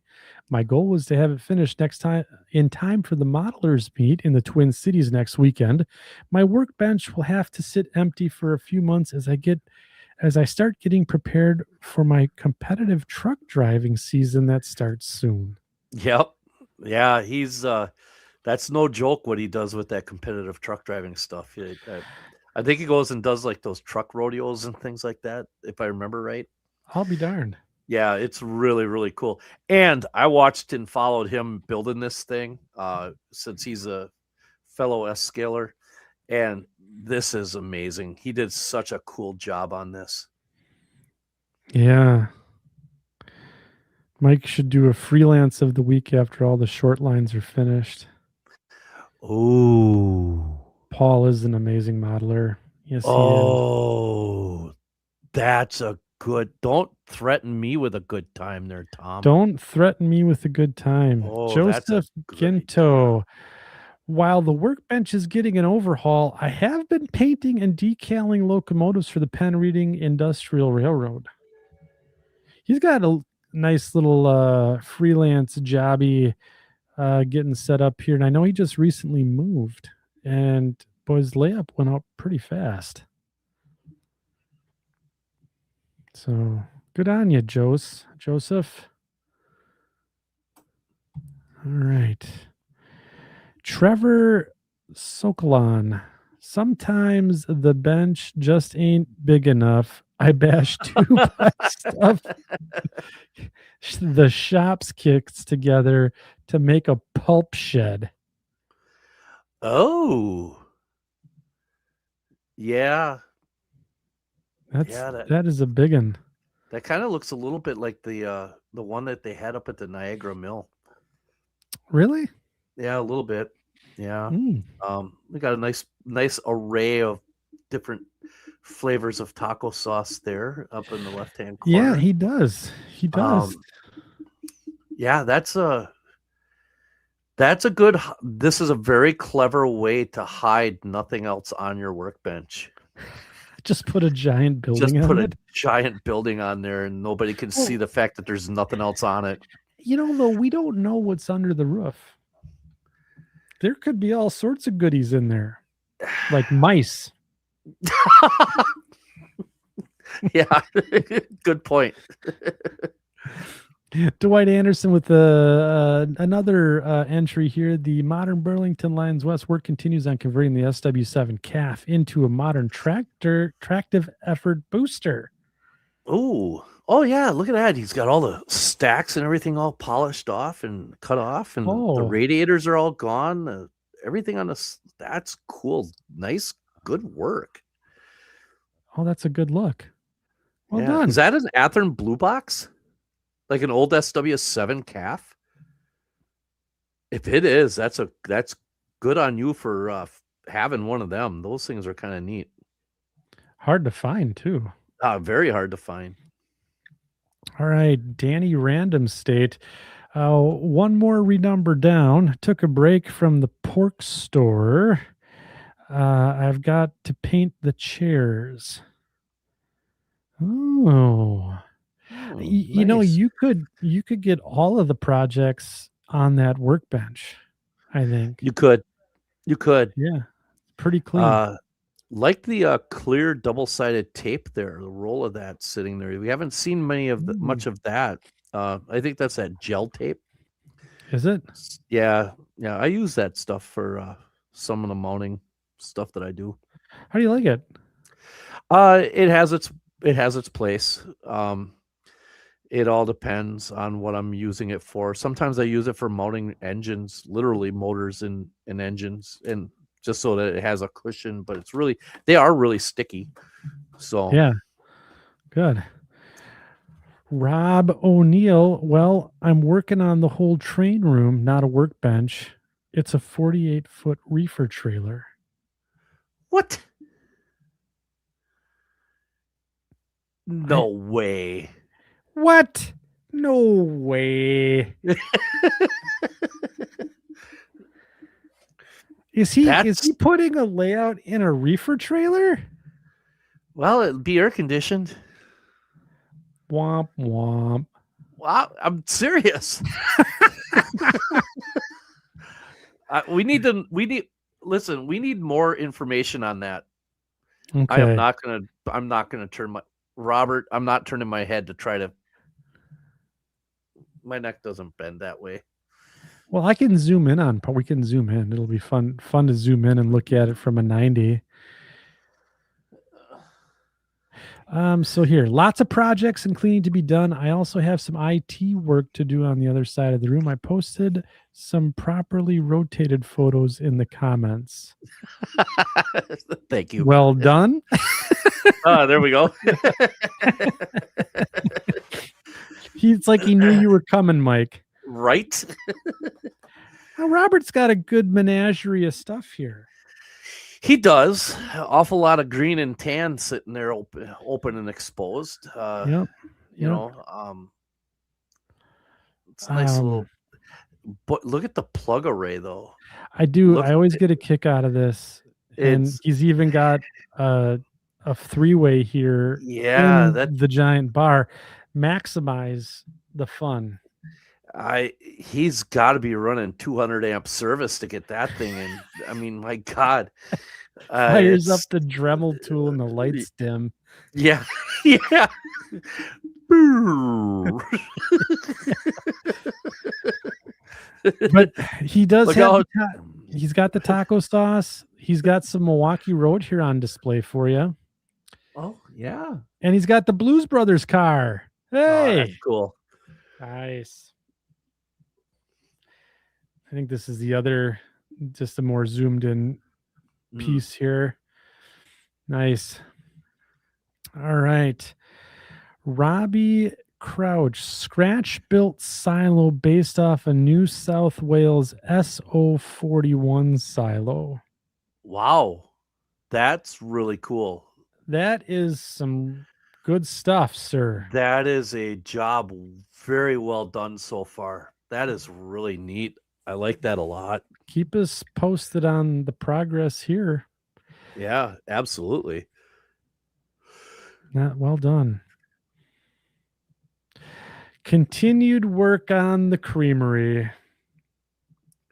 My goal was to have it finished next time in time for the modelers meet in the Twin Cities next weekend. My workbench will have to sit empty for a few months as I start getting prepared for my competitive truck driving season that starts soon. Yep. Yeah, he's that's no joke what he does with that competitive truck driving stuff. I think he goes and does like those truck rodeos and things like that, if I remember right. I'll be darned. Yeah, it's really, really cool. And I watched and followed him building this thing since he's a fellow S-scaler. And this is amazing. He did such a cool job on this. Yeah. Mike should do a freelance of the week after all the short lines are finished. Oh. Paul is an amazing modeler. Yes, he is. That's a good. Don't threaten me with a good time there, Tom. Don't threaten me with a good time. Joseph Ginto. Idea. While the workbench is getting an overhaul, I have been painting and decaling locomotives for the Penn Reading Industrial Railroad. He's got a nice little freelance jobby getting set up here. And I know he just recently moved. And boy, his layup went out pretty fast. So good on you, Joseph. All right. Trevor Sokolon. Sometimes the bench just ain't big enough. I bash two by stuff the shop's kicks together to make a pulp shed. Oh. Yeah. That is a big one. That kind of looks a little bit like the one that they had up at the Niagara Mill. Really? Yeah, a little bit. Yeah. We got a nice array of different flavors of taco sauce there up in the left-hand corner. Yeah, he does. He does. Yeah, that's a good. This is a very clever way to hide nothing else on your workbench. Just put a giant building on it. Giant building on there, and nobody can see the fact that there's nothing else on it. You know, though, we don't know what's under the roof. There could be all sorts of goodies in there, like mice. Yeah, good point. Dwight Anderson with another entry here. The modern Burlington Lions West work continues on converting the SW7 calf into a modern tractive effort booster. Oh yeah, look at that. He's got all the stacks and everything all polished off and cut off, and the radiators are all gone. Everything on this, that's cool. Nice, good work. Oh, that's a good look. Well done. Is that an Athearn Blue Box? Like an old SW7 calf? If it is, that's good on you for having one of them. Those things are kind of neat. Hard to find too. Very hard to find. All right, Danny Random State. One more renumber down. Took a break from the pork store. I've got to paint the chairs. Oh, you know, you could get all of the projects on that workbench. I think you could. Yeah, pretty clean. Like the clear double-sided tape there, the roll of that sitting there. We haven't seen much of that. I think that's that gel tape. Is it? Yeah. I use that stuff for some of the mounting stuff that I do. How do you like it? It has its place. It all depends on what I'm using it for. Sometimes I use it for mounting engines, literally motors and engines, and just so that it has a cushion. But they are really sticky. So Yeah, good. Rob O'Neill, well, I'm working on the whole train room, not a workbench. It's a 48-foot reefer trailer. what? No way. What? No way. Is he putting a layout in a reefer trailer? Well, it'd be air conditioned. Womp womp. Wow, I'm serious. We need more information on that. Okay. I'm not gonna turn Robert, I'm not turning my head to try to. My neck doesn't bend that way. Well, I can zoom in we can zoom in. It'll be fun to zoom in and look at it from a 90. So here, lots of projects and cleaning to be done. I also have some IT work to do on the other side of the room. I posted some properly rotated photos in the comments. Thank you. Well done. There we go. It's like he knew you were coming, Mike. Right? Well, Robert's got a good menagerie of stuff here. He does. An awful lot of green and tan sitting there open and exposed. Yep. You know, it's a nice little. But look at the plug array, though. I do. I always get a kick out of this. And he's even got a three-way here. Yeah, the giant bar. Maximize the fun. He's got to be running 200 amp service to get that thing in. I mean, my God. Fires up the Dremel tool and the lights dim. Yeah. Yeah. But he does have he's got the taco sauce. He's got some Milwaukee Road here on display for you. Oh, yeah. And he's got the Blues Brothers car. Hey. That's cool. Nice. I think this is the other, just a more zoomed in piece here. Nice. All right. Robbie Crouch, scratch built silo based off a New South Wales SO41 silo. Wow. That's really cool. That is some good stuff, sir. That is a job very well done so far. That is really neat. I like that a lot. Keep us posted on the progress here. Yeah, absolutely. Well done. Continued work on the creamery.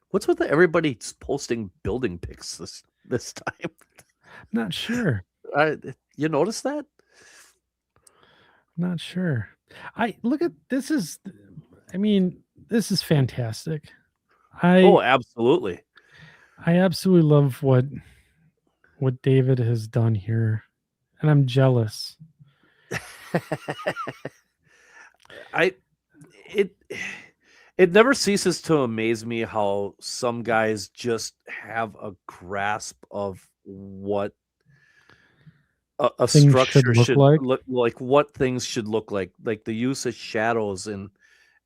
What's with everybody's posting building pics this time? Not sure. You notice that? Not sure. This is fantastic. Absolutely. I absolutely love what David has done here, and I'm jealous. It never ceases to amaze me how some guys just have a grasp of what a structure should look like, what things should look like the use of shadows and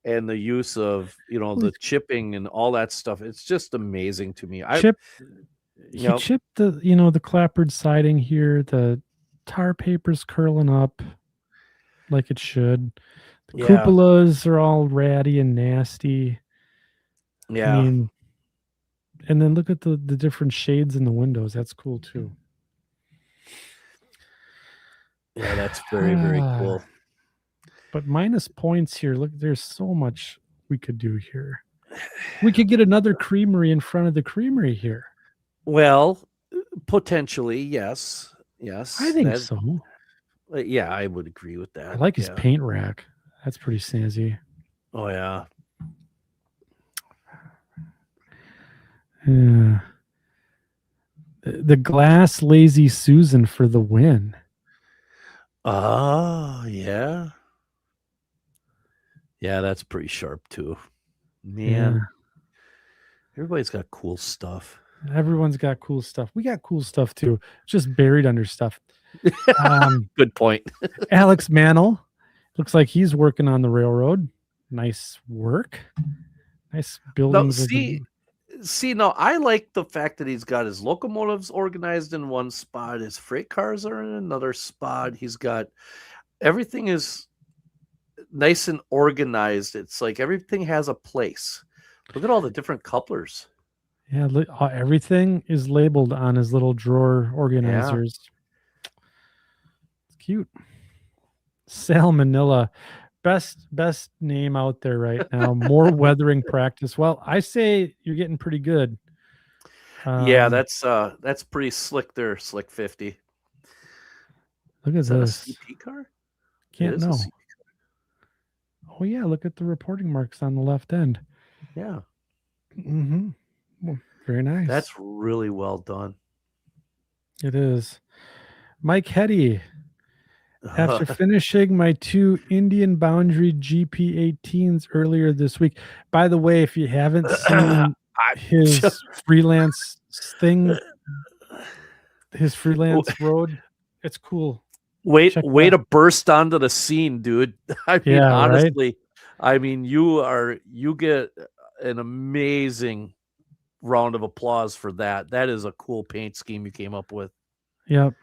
the use of the chipping and all that stuff. It's just amazing to me. He chipped the clapboard siding here. The tar paper's curling up like it should. The cupolas are all ratty and nasty. Yeah. I mean, and then look at the different shades in the windows. That's cool too. Yeah, that's very, very cool. But minus points here. Look, there's so much we could do here. We could get another creamery in front of the creamery here. Well, potentially, yes. I think so. Yeah, I would agree with that. I like his paint rack. That's pretty snazzy. Oh, yeah. Yeah. The glass Lazy Susan for the win. Oh, yeah. Yeah, that's pretty sharp too. Man. Yeah. Everybody's got cool stuff. Everyone's got cool stuff. We got cool stuff too, just buried under stuff. Good point. Alex Mantle looks like he's working on the railroad. Nice work. Nice No, buildings. see, no, I like the fact that he's got his locomotives organized in one spot, his freight cars are in another spot. He's got everything is nice and organized. It's like everything has a place. Look at all the different couplers. Yeah, everything is labeled on his little drawer organizers. It's cute. Salmonella, best name out there right now. More weathering practice. Well, I say you're getting pretty good. Yeah, that's pretty slick there, Slick 50. Look at Is that this. a CP car? Can't know. Oh yeah, look at the reporting marks on the left end. Yeah. Mm-hmm. Well, very nice. That's really well done. It is. Mike Hetty. After finishing my 2 Indian Boundary GP18s earlier this week. By the way, if you haven't seen his freelance thing, his freelance road, it's cool. Way to burst onto the scene, dude. I mean, honestly, right? I mean, you get an amazing round of applause for that. That is a cool paint scheme you came up with. Yep.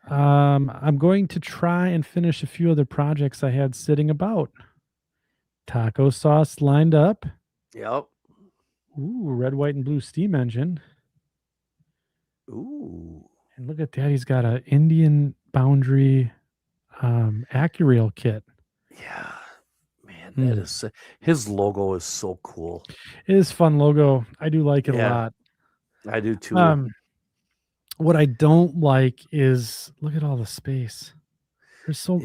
I'm going to try and finish a few other projects I had sitting about. Taco sauce lined up. Yep. Ooh, red, white, and blue steam engine. Ooh. And look at that. He's got an Indian Boundary AccuRail kit. Yeah. Man, that is his logo is so cool. It is fun logo. I do like it a lot. I do too. What I don't like is look at all the space. There's so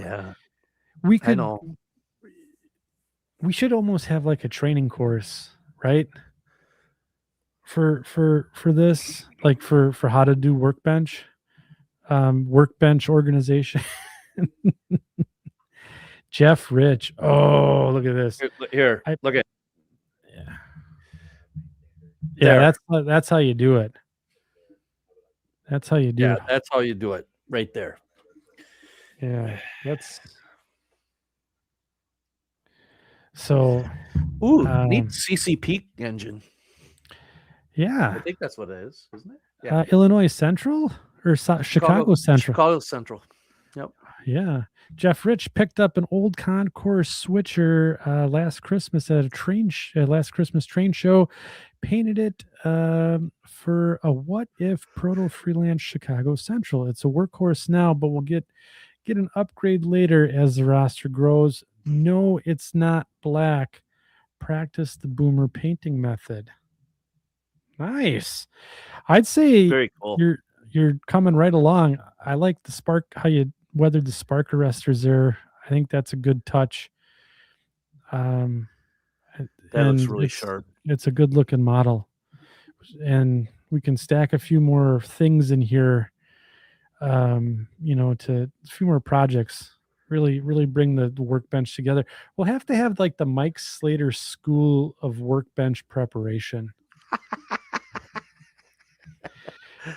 we could. I know. We should almost have like a training course, right? For this, like for how to do Workbench, Workbench organization. Jeff Rich. Oh, look at this. Here, look at. Yeah, that's how you do it. That's how you do it. Yeah, that's how you do it. Right there. Yeah, that's so. Ooh, neat CCP engine. Yeah, I think that's what it is, isn't it? Yeah. Illinois Central or Chicago Central. Chicago Central. Yep. Yeah. Jeff Rich picked up an old Concourse switcher last Christmas at a last Christmas train show. Painted it for a What If Proto Freelance Chicago Central. It's a workhorse now, but we'll get an upgrade later as the roster grows. No, it's not black. Practice the boomer painting method. Nice. I'd say very cool. You're coming right along. I like the spark, how you weathered the spark arresters there. I think that's a good touch. That looks really sharp. It's a good looking model. And we can stack a few more things in here, to a few more projects. Really bring the Workbench together. We'll have to have like the Mike Slater School of Workbench Preparation.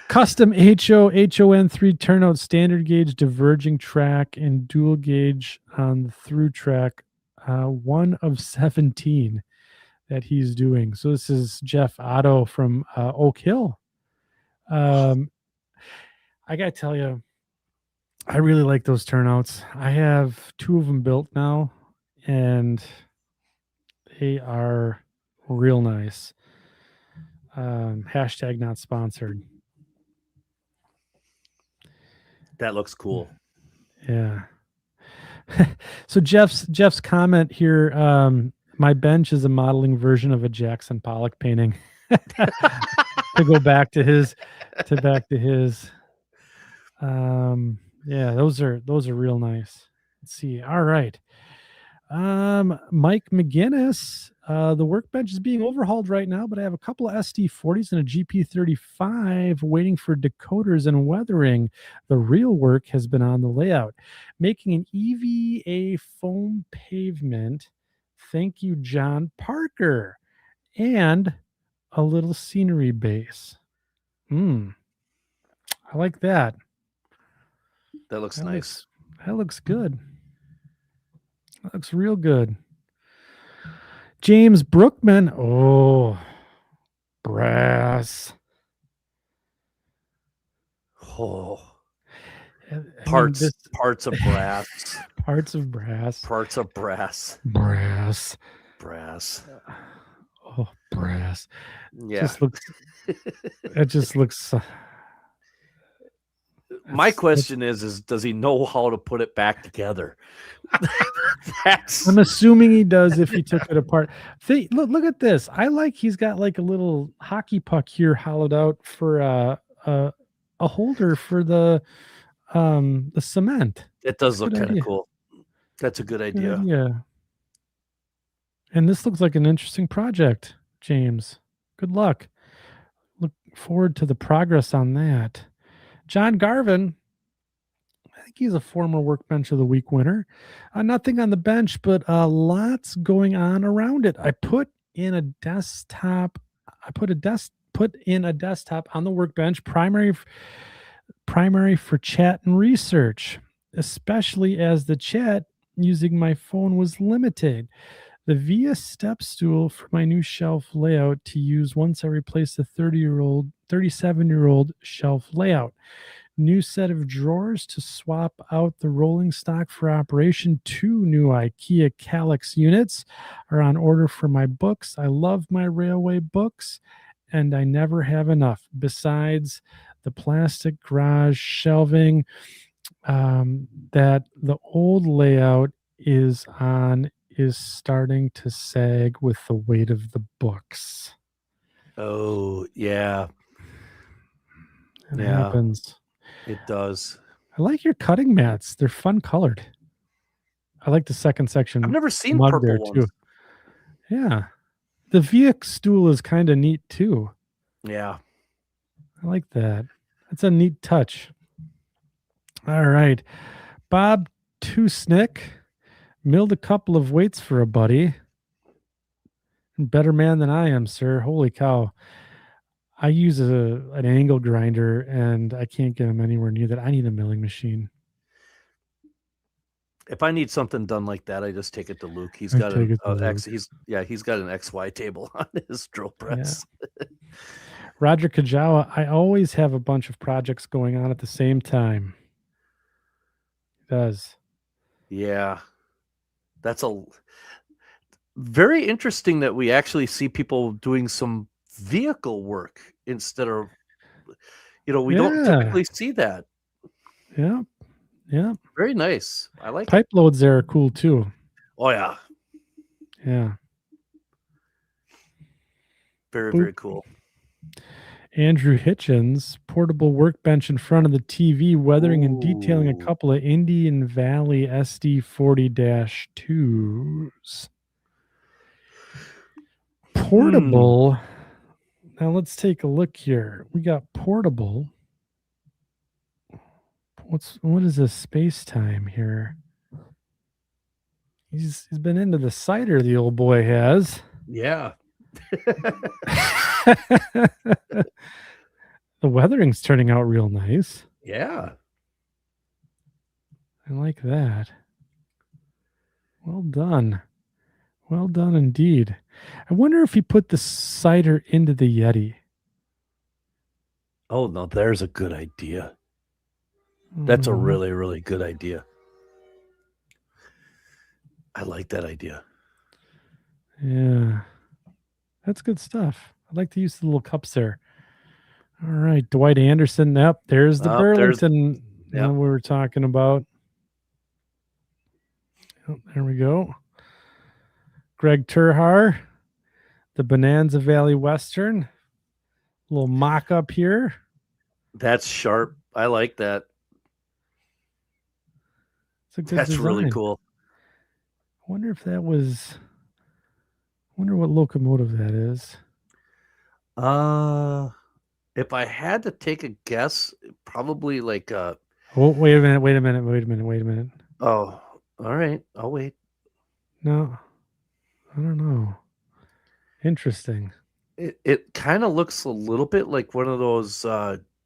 Custom HON 3 turnout standard gauge diverging track and dual gauge on the through track, 1 of 17 that he's doing. So this is Jeff Otto from Oak Hill. I gotta tell you, I really like those turnouts. I have 2 of them built now, and they are real nice. Hashtag not sponsored. That looks cool. Yeah. So Jeff's comment here, my bench is a modeling version of a Jackson Pollock painting. To go back to his yeah, those are real nice. Let's see. All right. Mike McGinnis, the Workbench is being overhauled right now, but I have a couple of SD40s and a GP35 waiting for decoders and weathering. The real work has been on the layout. Making an EVA foam pavement. Thank you, John Parker. And a little scenery base. I like that. That looks nice. That looks good. That looks real good. James Brookman. Oh, brass. Oh, I mean, parts of brass. Parts of brass. Parts of brass. Brass. Brass. Oh, brass. Yeah. It just looks. My question is does he know how to put it back together? I'm assuming he does if he took it apart. Look at this. I like he's got like a little hockey puck here hollowed out for a holder for the cement. It does look kind of cool. That's a good idea. Yeah. And this looks like an interesting project, James. Good luck. Look forward to the progress on that. John Garvin, I think he's a former Workbench of the Week winner. Nothing on the bench, but lots going on around it. I put in a desktop on the Workbench, primary for chat and research, especially as the chat using my phone was limited. The VIA step stool for my new shelf layout to use once I replace the 37-year-old shelf layout. New set of drawers to swap out the rolling stock for operation. 2 new IKEA Calyx units are on order for my books. I love my railway books, and I never have enough. Besides the plastic garage shelving that the old layout is on is starting to sag with the weight of the books. Oh, yeah. It happens. It does. I like your cutting mats. They're fun colored. I like the second section. I've never seen purple there ones. too. Yeah. The VX stool is kind of neat too. Yeah. I like that. That's a neat touch. All right. Bob Tusnick milled a couple of weights for a buddy. Better man than I am, sir. Holy cow. I use an angle grinder, and I can't get them anywhere near that. I need a milling machine. If I need something done like that, I just take it to Luke. He's got an XY table on his drill press. Yeah. Roger Kajawa, I always have a bunch of projects going on at the same time. He does. Yeah. That's very interesting that we actually see people doing some vehicle work instead of, we don't typically see that. Yeah. Yeah. Very nice. I like pipe loads there are cool too. Oh yeah. Yeah. Very, very cool. Andrew Hitchens, portable workbench in front of the TV, weathering and detailing a couple of Indian Valley SD40-2s. Portable. Now let's take a look here. We got portable. What is this space time here? He's been into the cider, the old boy has. Yeah. The weathering's turning out real nice. Yeah. I like that. Well done. Well done indeed. I wonder if he put the cider into the Yeti. Oh, no, there's a good idea. That's a really, really good idea. I like that idea. Yeah. That's good stuff. I'd like to use the little cups there. All right. Dwight Anderson. Yep. There's the Burlington we were talking about. Oh, there we go. Greg Turhar, the Bonanza Valley Western. A little mock-up here. That's sharp. I like that. It's a good That's design. really cool. I wonder if that was... I wonder what locomotive that is. If I had to take a guess, probably like Oh, wait a minute. Oh, all right. I'll wait. No, I don't know. Interesting. It kind of looks a little bit like one of those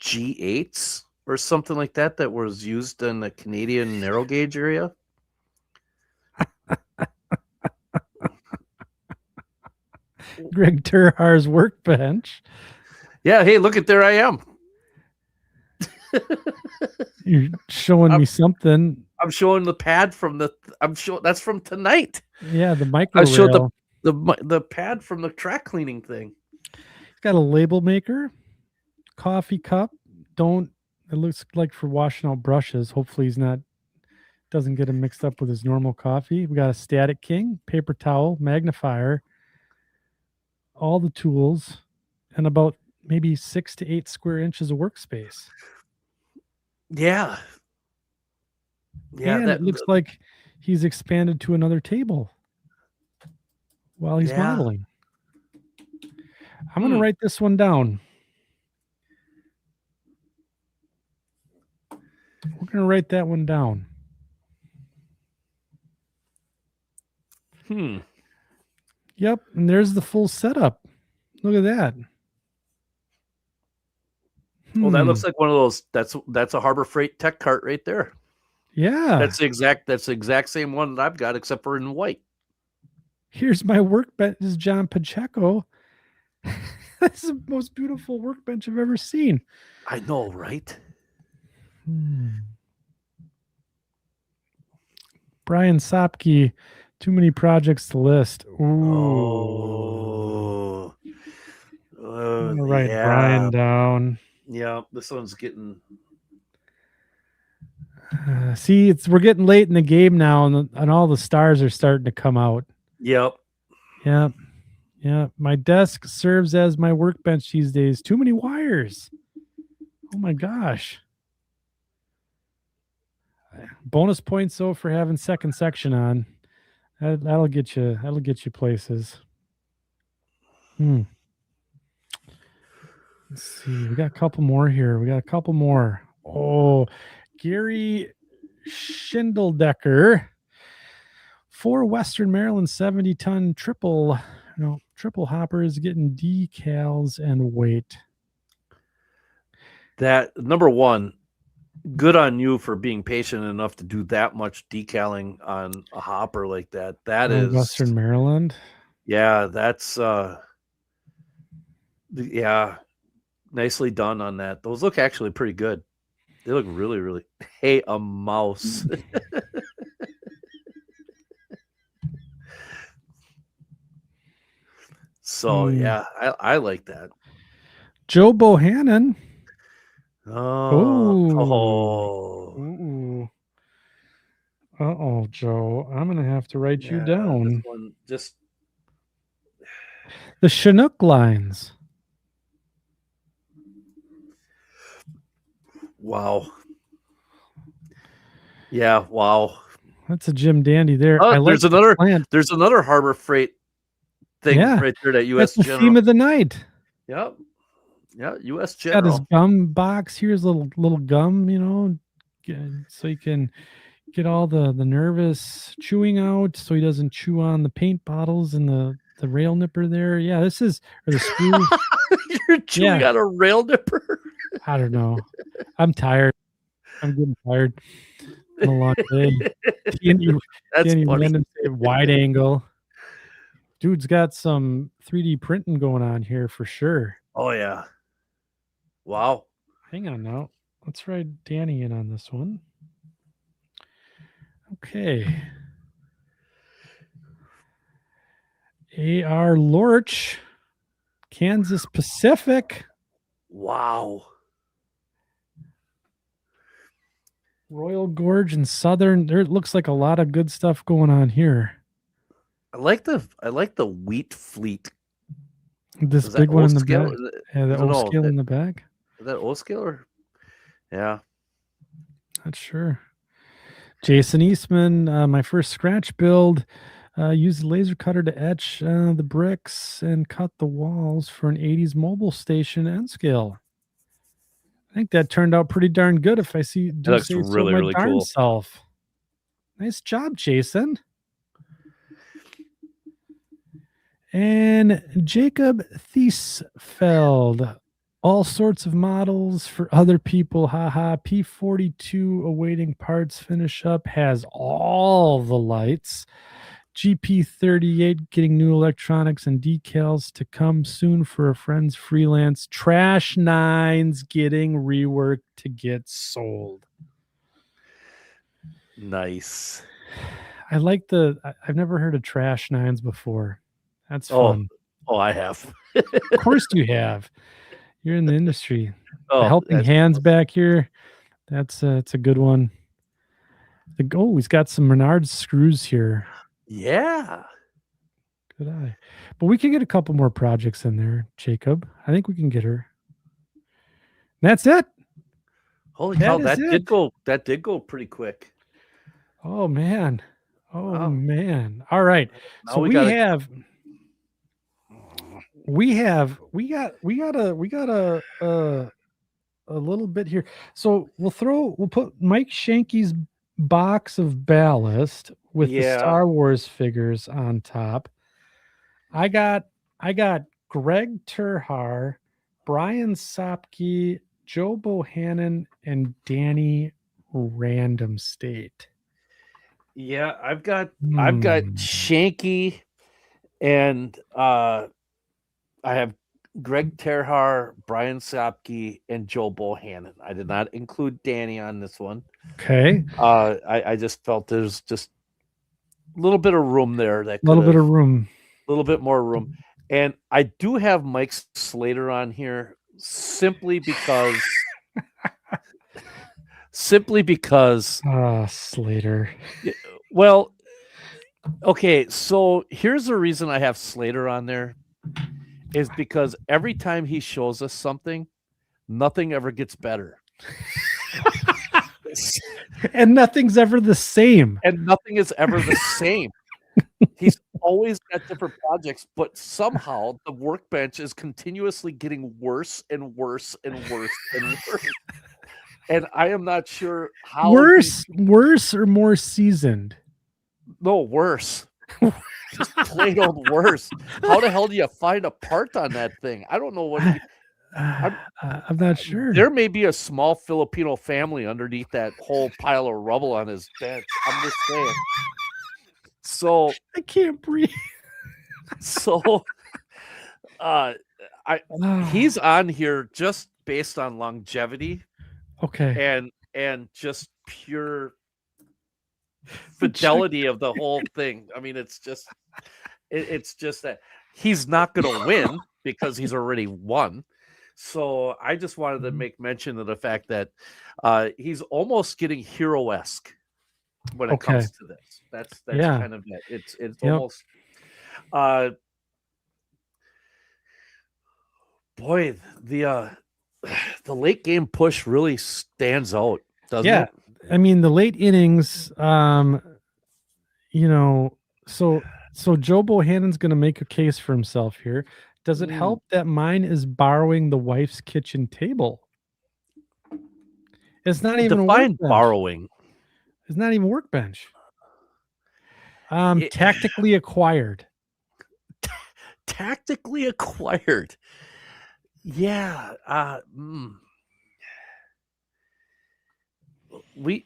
G8s or something like that was used in the Canadian narrow gauge area. Greg Terhar's Workbench. Yeah, hey, look at there I am. You're showing me something. I'm showing the pad from that's from tonight. Yeah, the micro I showed rail. the pad from the track cleaning thing. He's got a label maker, coffee cup. It looks like for washing out brushes. Hopefully doesn't get him mixed up with his normal coffee. We got a Static King, paper towel, magnifier, all the tools, and about maybe 6 to 8 square inches of workspace. Yeah. Yeah. And it looks like he's expanded to another table while he's modeling. I'm going to write this one down. We're going to write that one down. Yep. And there's the full setup. Look at that. Well, that looks like one of those. That's a Harbor Freight tech cart right there. Yeah. That's the exact same one that I've got, except for in white. Here's my workbench. This is John Pacheco. That's the most beautiful workbench I've ever seen. I know, right? Brian Sopke, too many projects to list. Ooh. I'm gonna write Brian down. Yeah, this one's getting. See, we're getting late in the game now, and all the stars are starting to come out. Yep. Yeah. My desk serves as my workbench these days. Too many wires. Oh my gosh. Bonus points though for having second section on. That'll get you places. Let's see. We got a couple more here. Oh, Gary Schindeldecker. 4 Western Maryland 70-ton triple hoppers getting decals and weight. That number one, good on you for being patient enough to do that much decaling on a hopper like that. That is Western Maryland. Yeah, that's nicely done on that. Those look actually pretty good. They look really, really. Hey, a mouse. So yeah, I like that. Joe Bohannon. Oh. Uh-oh, Joe. I'm gonna have to write you down. This one just the Chinook lines. Wow. Yeah, wow. That's a Jim Dandy there. There's another Harbor Freight thing right there that US That's the General. theme of the night. Yep. Yeah, US General. Got his gum box. Here's a little gum, so you can get all the nervous chewing out so he doesn't chew on the paint bottles and the rail nipper there. Yeah, this is the screw. You're chewing on a rail nipper? I don't know. I'm tired. I'm getting tired. It's been a long day. That's funny. Wide angle. Dude's got some 3D printing going on here for sure. Oh, yeah. Wow. Hang on now. Let's write Danny in on this one. Okay. A.R. Lorch, Kansas Pacific. Wow. Royal Gorge and Southern. There looks like a lot of good stuff going on here. I like the wheat fleet. This big one in the back. Yeah, the O scale in the back. Is that O scale or? Yeah. Not sure. Jason Eastman, my first scratch build. Used a laser cutter to etch the bricks and cut the walls for an 80s mobile station end scale. I think that turned out pretty darn good if I see It looks really, really cool. Self. Nice job, Jason. And Jacob Thiesfeld, all sorts of models for other people. Haha. P42 awaiting parts finish up, has all the lights. GP38 getting new electronics and decals to come soon for a friend's freelance. Trash Nines getting reworked to get sold. Nice. I like I've never heard of Trash Nines before. That's fun. Oh, I have. Of course you have. You're in the industry. Oh, The helping that's hands awesome. back here. It's a good one. He's got some Menards screws here. Yeah. Good eye. But we can get a couple more projects in there, Jacob. I think we can get her. That's it. Holy That cow, is it. that did go pretty quick. Oh man. Oh Wow. man. All right. Now So we we gotta got a little bit here. So we'll put Mike Shanky's box of ballast with the Yeah. Star Wars figures on top. I got Greg Terhar, Brian Sopke, Joe Bohannon, and Danny Random State. Yeah, I've got Hmm. Shanky and I have Greg Terhar, Brian Sopke, and Joe Bohannon. I did not include Danny on this one. Okay. I just felt there's just a little bit of room there that A little bit of room. a little bit more room. And I do have Mike Slater on here simply because Slater. well, okay, so here's the reason I have Slater on there is because every time he shows us something, nothing ever gets better. And nothing's ever the same. And nothing is ever the same. He's always got different projects, but somehow the workbench is continuously getting worse and worse and worse and worse. And I am not sure how Worse or more seasoned? No, worse. Just plain old worse. How the hell do you find a part on that thing? I don't know what I'm not sure. There may be a small Filipino family underneath that whole pile of rubble on his bench. I'm just saying. So I can't breathe. So he's on here just based on longevity. Okay. And just pure fidelity of the whole thing. I mean, it's just that he's not going to win because he's already won. So I just wanted to make mention of the fact that he's almost getting hero-esque when it comes to this. That's kind of it. It's almost boy, the late game push really stands out, doesn't it? I mean, the late innings, so Joe Bohannon's going to make a case for himself here. Does it help that mine is borrowing the wife's kitchen table? It's not even Define borrowing. It's not even Workbench. Tactically acquired. Tactically acquired. Yeah. We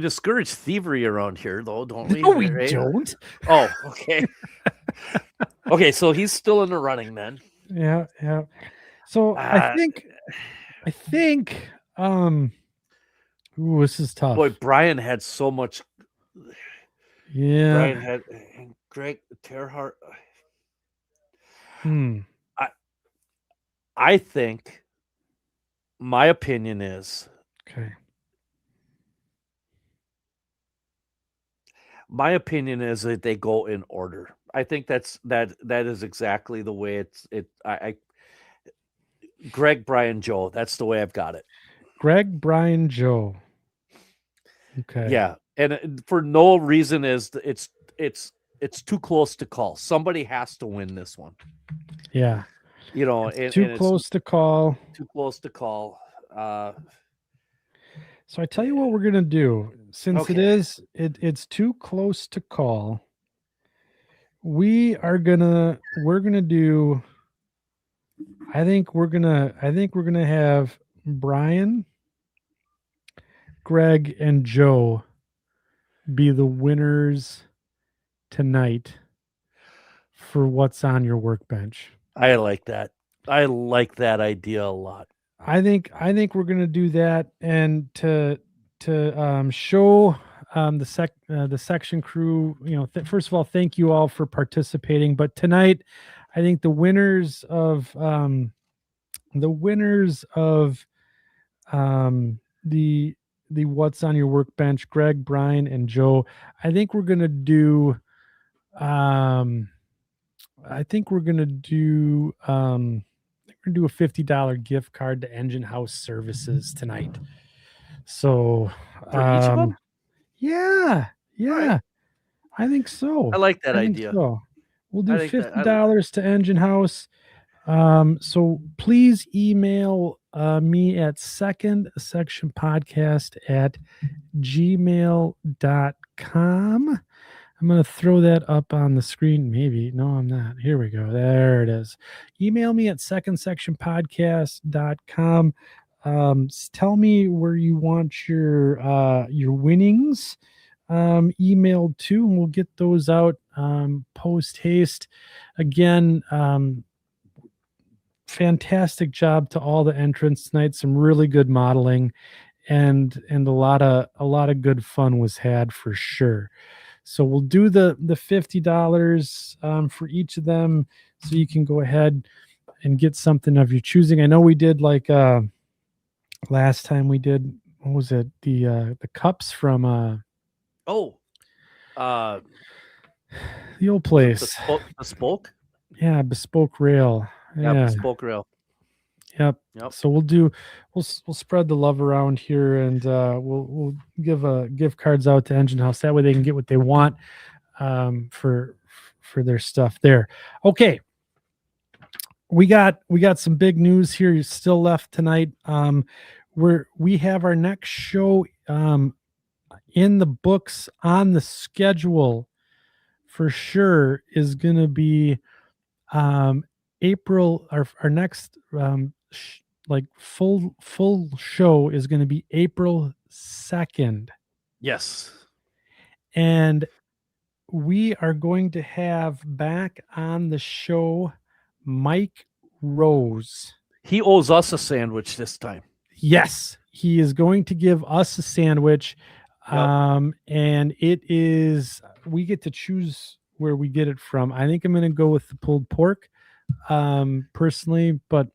discourage thievery around here, though, don't we? No, we don't. Oh, okay. Okay, so he's still in the running then. Yeah. So I think this is tough. Boy, Brian had so much. Yeah. Brian had Greg Terhart. I think my opinion is that they go in order. I think that is exactly the way Greg, Brian, Joe. That's the way I've got it. Greg, Brian, Joe. Okay. Yeah, and for no reason is it's too close to call. Somebody has to win this one. Yeah. It's too close to call. Too close to call. So I tell you what we're gonna do. Since it's too close to call, we're gonna do. I think we're gonna have Brian, Greg, and Joe be the winners tonight for what's on your workbench. I like that. I like that idea a lot. I think we're gonna do that, and to show the section crew, you know, first of all, thank you all for participating. But tonight, I think the winners of the what's on your workbench, Greg, Brian, and Joe. I think we're gonna do. I think we're gonna do. We're gonna do a $50 gift card to Engine House Services tonight. So, For each of them? yeah, All right. yeah, I think so. I like that I think idea. so. We'll I do think that $50 to Engine House. So please email me at secondsectionpodcast@gmail.com. I'm going to throw that up on the screen. Maybe. No, I'm not. Here we go. There it is. Email me at secondsectionpodcast.com. Tell me where you want your winnings emailed to, and we'll get those out post haste. Again, fantastic job to all the entrants tonight. Some really good modeling, and a lot of good fun was had for sure. So we'll do the $50 for each of them, so you can go ahead and get something of your choosing. I know we did like last time we did, what was it, the cups from oh, the old place. Bespoke? Yeah, Bespoke Rail. Yeah, Bespoke Rail. Yep. Yep. So we'll spread the love around here, and we'll give gift cards out to Engine House. That way they can get what they want for their stuff there. Okay. We got some big news here still left tonight. We have our next show in the books, on the schedule for sure, is going to be April. Our next like full show is going to be April 2nd. Yes. And we are going to have back on the show Mike Rose. He owes us a sandwich this time. Yes, he is going to give us a sandwich. Yep. And it is, we get to choose where we get it from. I think I'm going to go with the pulled pork personally, but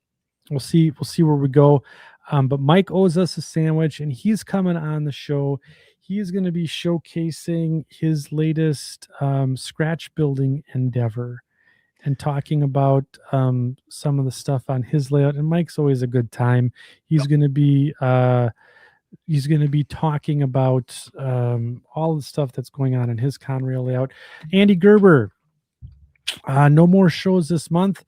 we'll see where we go. But Mike owes us a sandwich, and he's coming on the show. He is going to be showcasing his latest scratch building endeavor and talking about some of the stuff on his layout. And Mike's always a good time. He's going to be talking about all the stuff that's going on in his Conrail layout. Andy Gerber, no more shows this month.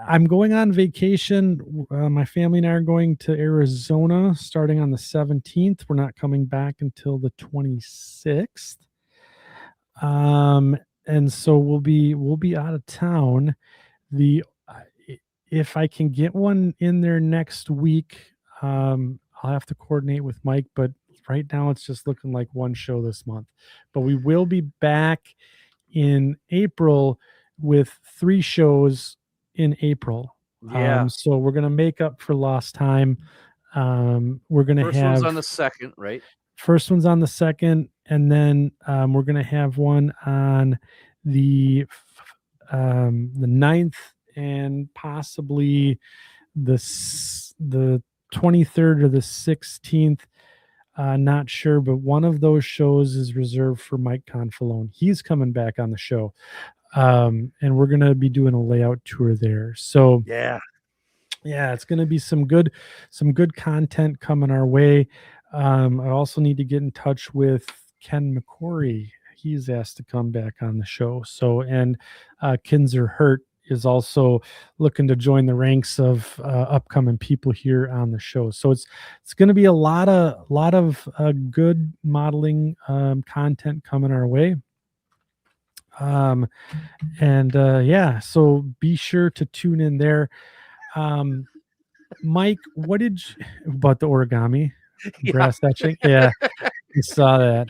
I'm going on vacation. My family and I are going to Arizona starting on the 17th. We're not coming back until the 26th. And so we'll be out of town. If I can get one in there next week, I'll have to coordinate with Mike, but right now it's just looking like one show this month. But we will be back in April with 3 shows in April. Yeah. So we're going to make up for lost time. We're going to have... First one's on the 2nd, right? First one's on the 2nd, and then we're going to have one on the 9th, and possibly the 23rd or the 16th. Not sure, but one of those shows is reserved for Mike Confalone. He's coming back on the show. And we're going to be doing a layout tour there. So yeah, it's going to be some good content coming our way. I also need to get in touch with Ken McCory. He's asked to come back on the show. So, and Kinzer Hurt is also looking to join the ranks of upcoming people here on the show. So it's going to be a lot of good modeling content coming our way. And yeah, so be sure to tune in there. Mike, what did you, about the origami Yeah, brass etching? Yeah, I saw that.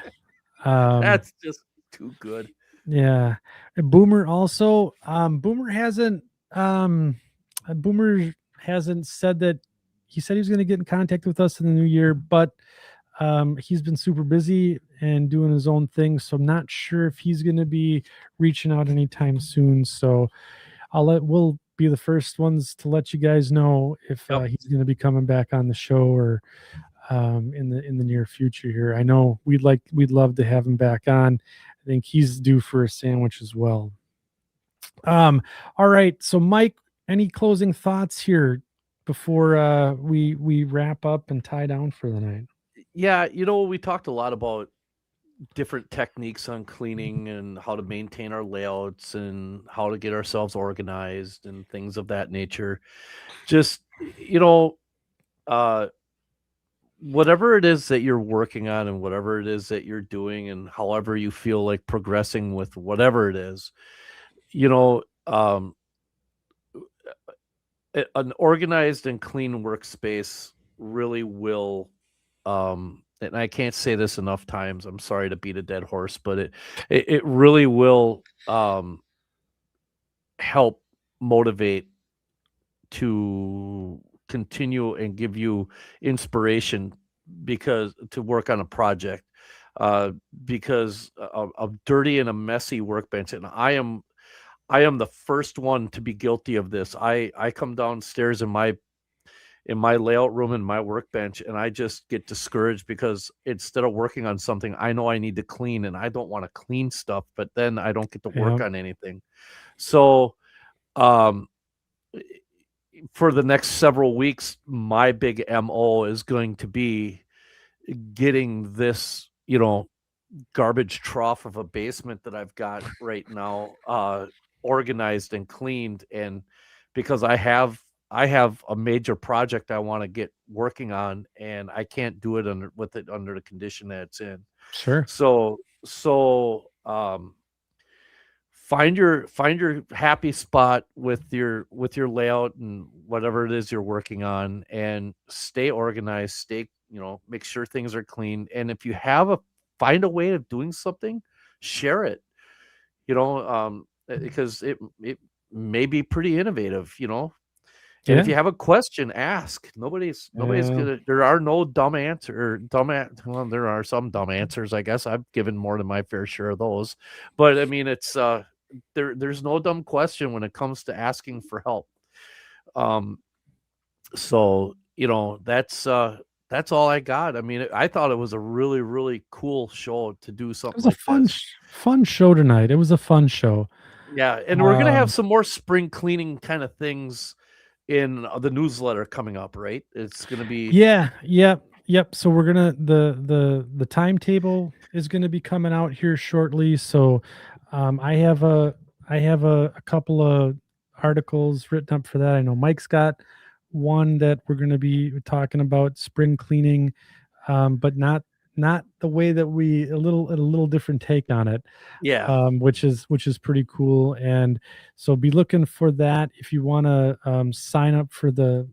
that's just too good. Yeah. And Boomer also, Boomer hasn't, um, Boomer hasn't said that he said he was going to get in contact with us in the new year, but he's been super busy and doing his own thing. So I'm not sure if he's going to be reaching out anytime soon. So we'll be the first ones to let you guys know if Yep. he's going to be coming back on the show or in the near future here. I know we'd love to have him back on. I think he's due for a sandwich as well. All right. So Mike, any closing thoughts here before we wrap up and tie down for the night? Yeah, we talked a lot about different techniques on cleaning and how to maintain our layouts and how to get ourselves organized and things of that nature. Just, uh, whatever it is that you're working on and whatever it is that you're doing and however you feel like progressing with whatever it is, you know, um, an organized and clean workspace really will, and I can't say this enough times. I'm sorry to beat a dead horse, but it really will help motivate to continue and give you inspiration because to work on a project, because a dirty and a messy workbench, and I am the first one to be guilty of this. I come downstairs in my layout room in my workbench and I just get discouraged because instead of working on something I know I need to clean and I don't want to clean stuff, but then I don't get to work Yeah. on anything. So um for the next several weeks, my big MO is going to be getting this, garbage trough of a basement that I've got right now organized and cleaned. And because I have a major project I want to get working on and I can't do it under the condition that it's in. Sure. So find your happy spot with your layout and whatever it is you're working on, and stay organized, make sure things are clean. And if you find a way of doing something, share it, because it may be pretty innovative. And if Yeah. you have a question, ask. Nobody's gonna. There are no dumb answer or well, there are some dumb answers. I guess I've given more than my fair share of those. But I mean, it's there's no dumb question when it comes to asking for help. Um, so that's all I got. I mean, I thought it was a really, really cool show to do It something was a like fun this. fun show tonight. It was a fun show. Yeah, and we're gonna have Um, some more spring cleaning kind of things in the newsletter coming up, right? It's gonna be yeah, yep. So we're gonna the timetable is gonna be coming out here shortly. So I have a couple of articles written up for that. I know Mike's got one that we're gonna be talking about spring cleaning, but not the way that we a little different take on it, yeah, which is pretty cool. And so be looking for that if you want to sign up for the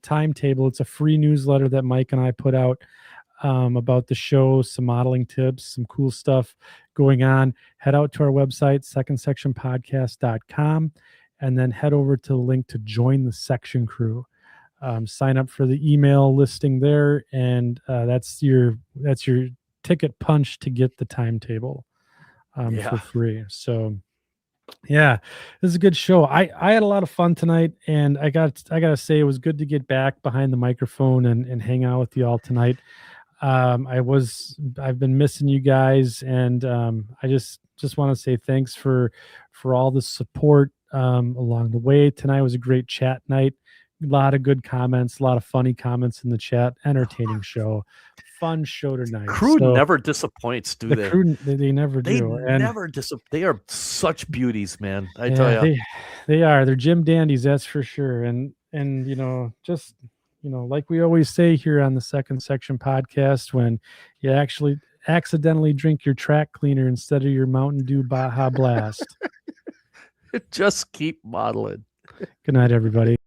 timetable. It's a free newsletter that Mike and I put out about the show, some modeling tips, some cool stuff going on. Head out to our website, secondsectionpodcast.com, and then head over to the link to join the section crew. Sign up for the email listing there, and that's your ticket punch to get the timetable for yeah. free. So yeah, this is a good show. I had a lot of fun tonight, and I gotta say it was good to get back behind the microphone and hang out with you all tonight. I've been missing you guys, and I just want to say thanks for all the support along the way. Tonight was a great chat night. A lot of good comments, a lot of funny comments in the chat. Entertaining show, fun show tonight. Crew So never disappoints, do the they? crew they never They do, and never They are such beauties, man. I tell yeah, you. they are. They're Jim dandies, that's for sure. And like we always say here on the Second Section podcast, when you actually accidentally drink your track cleaner instead of your Mountain Dew Baja Blast. Just keep modeling. Good night, everybody.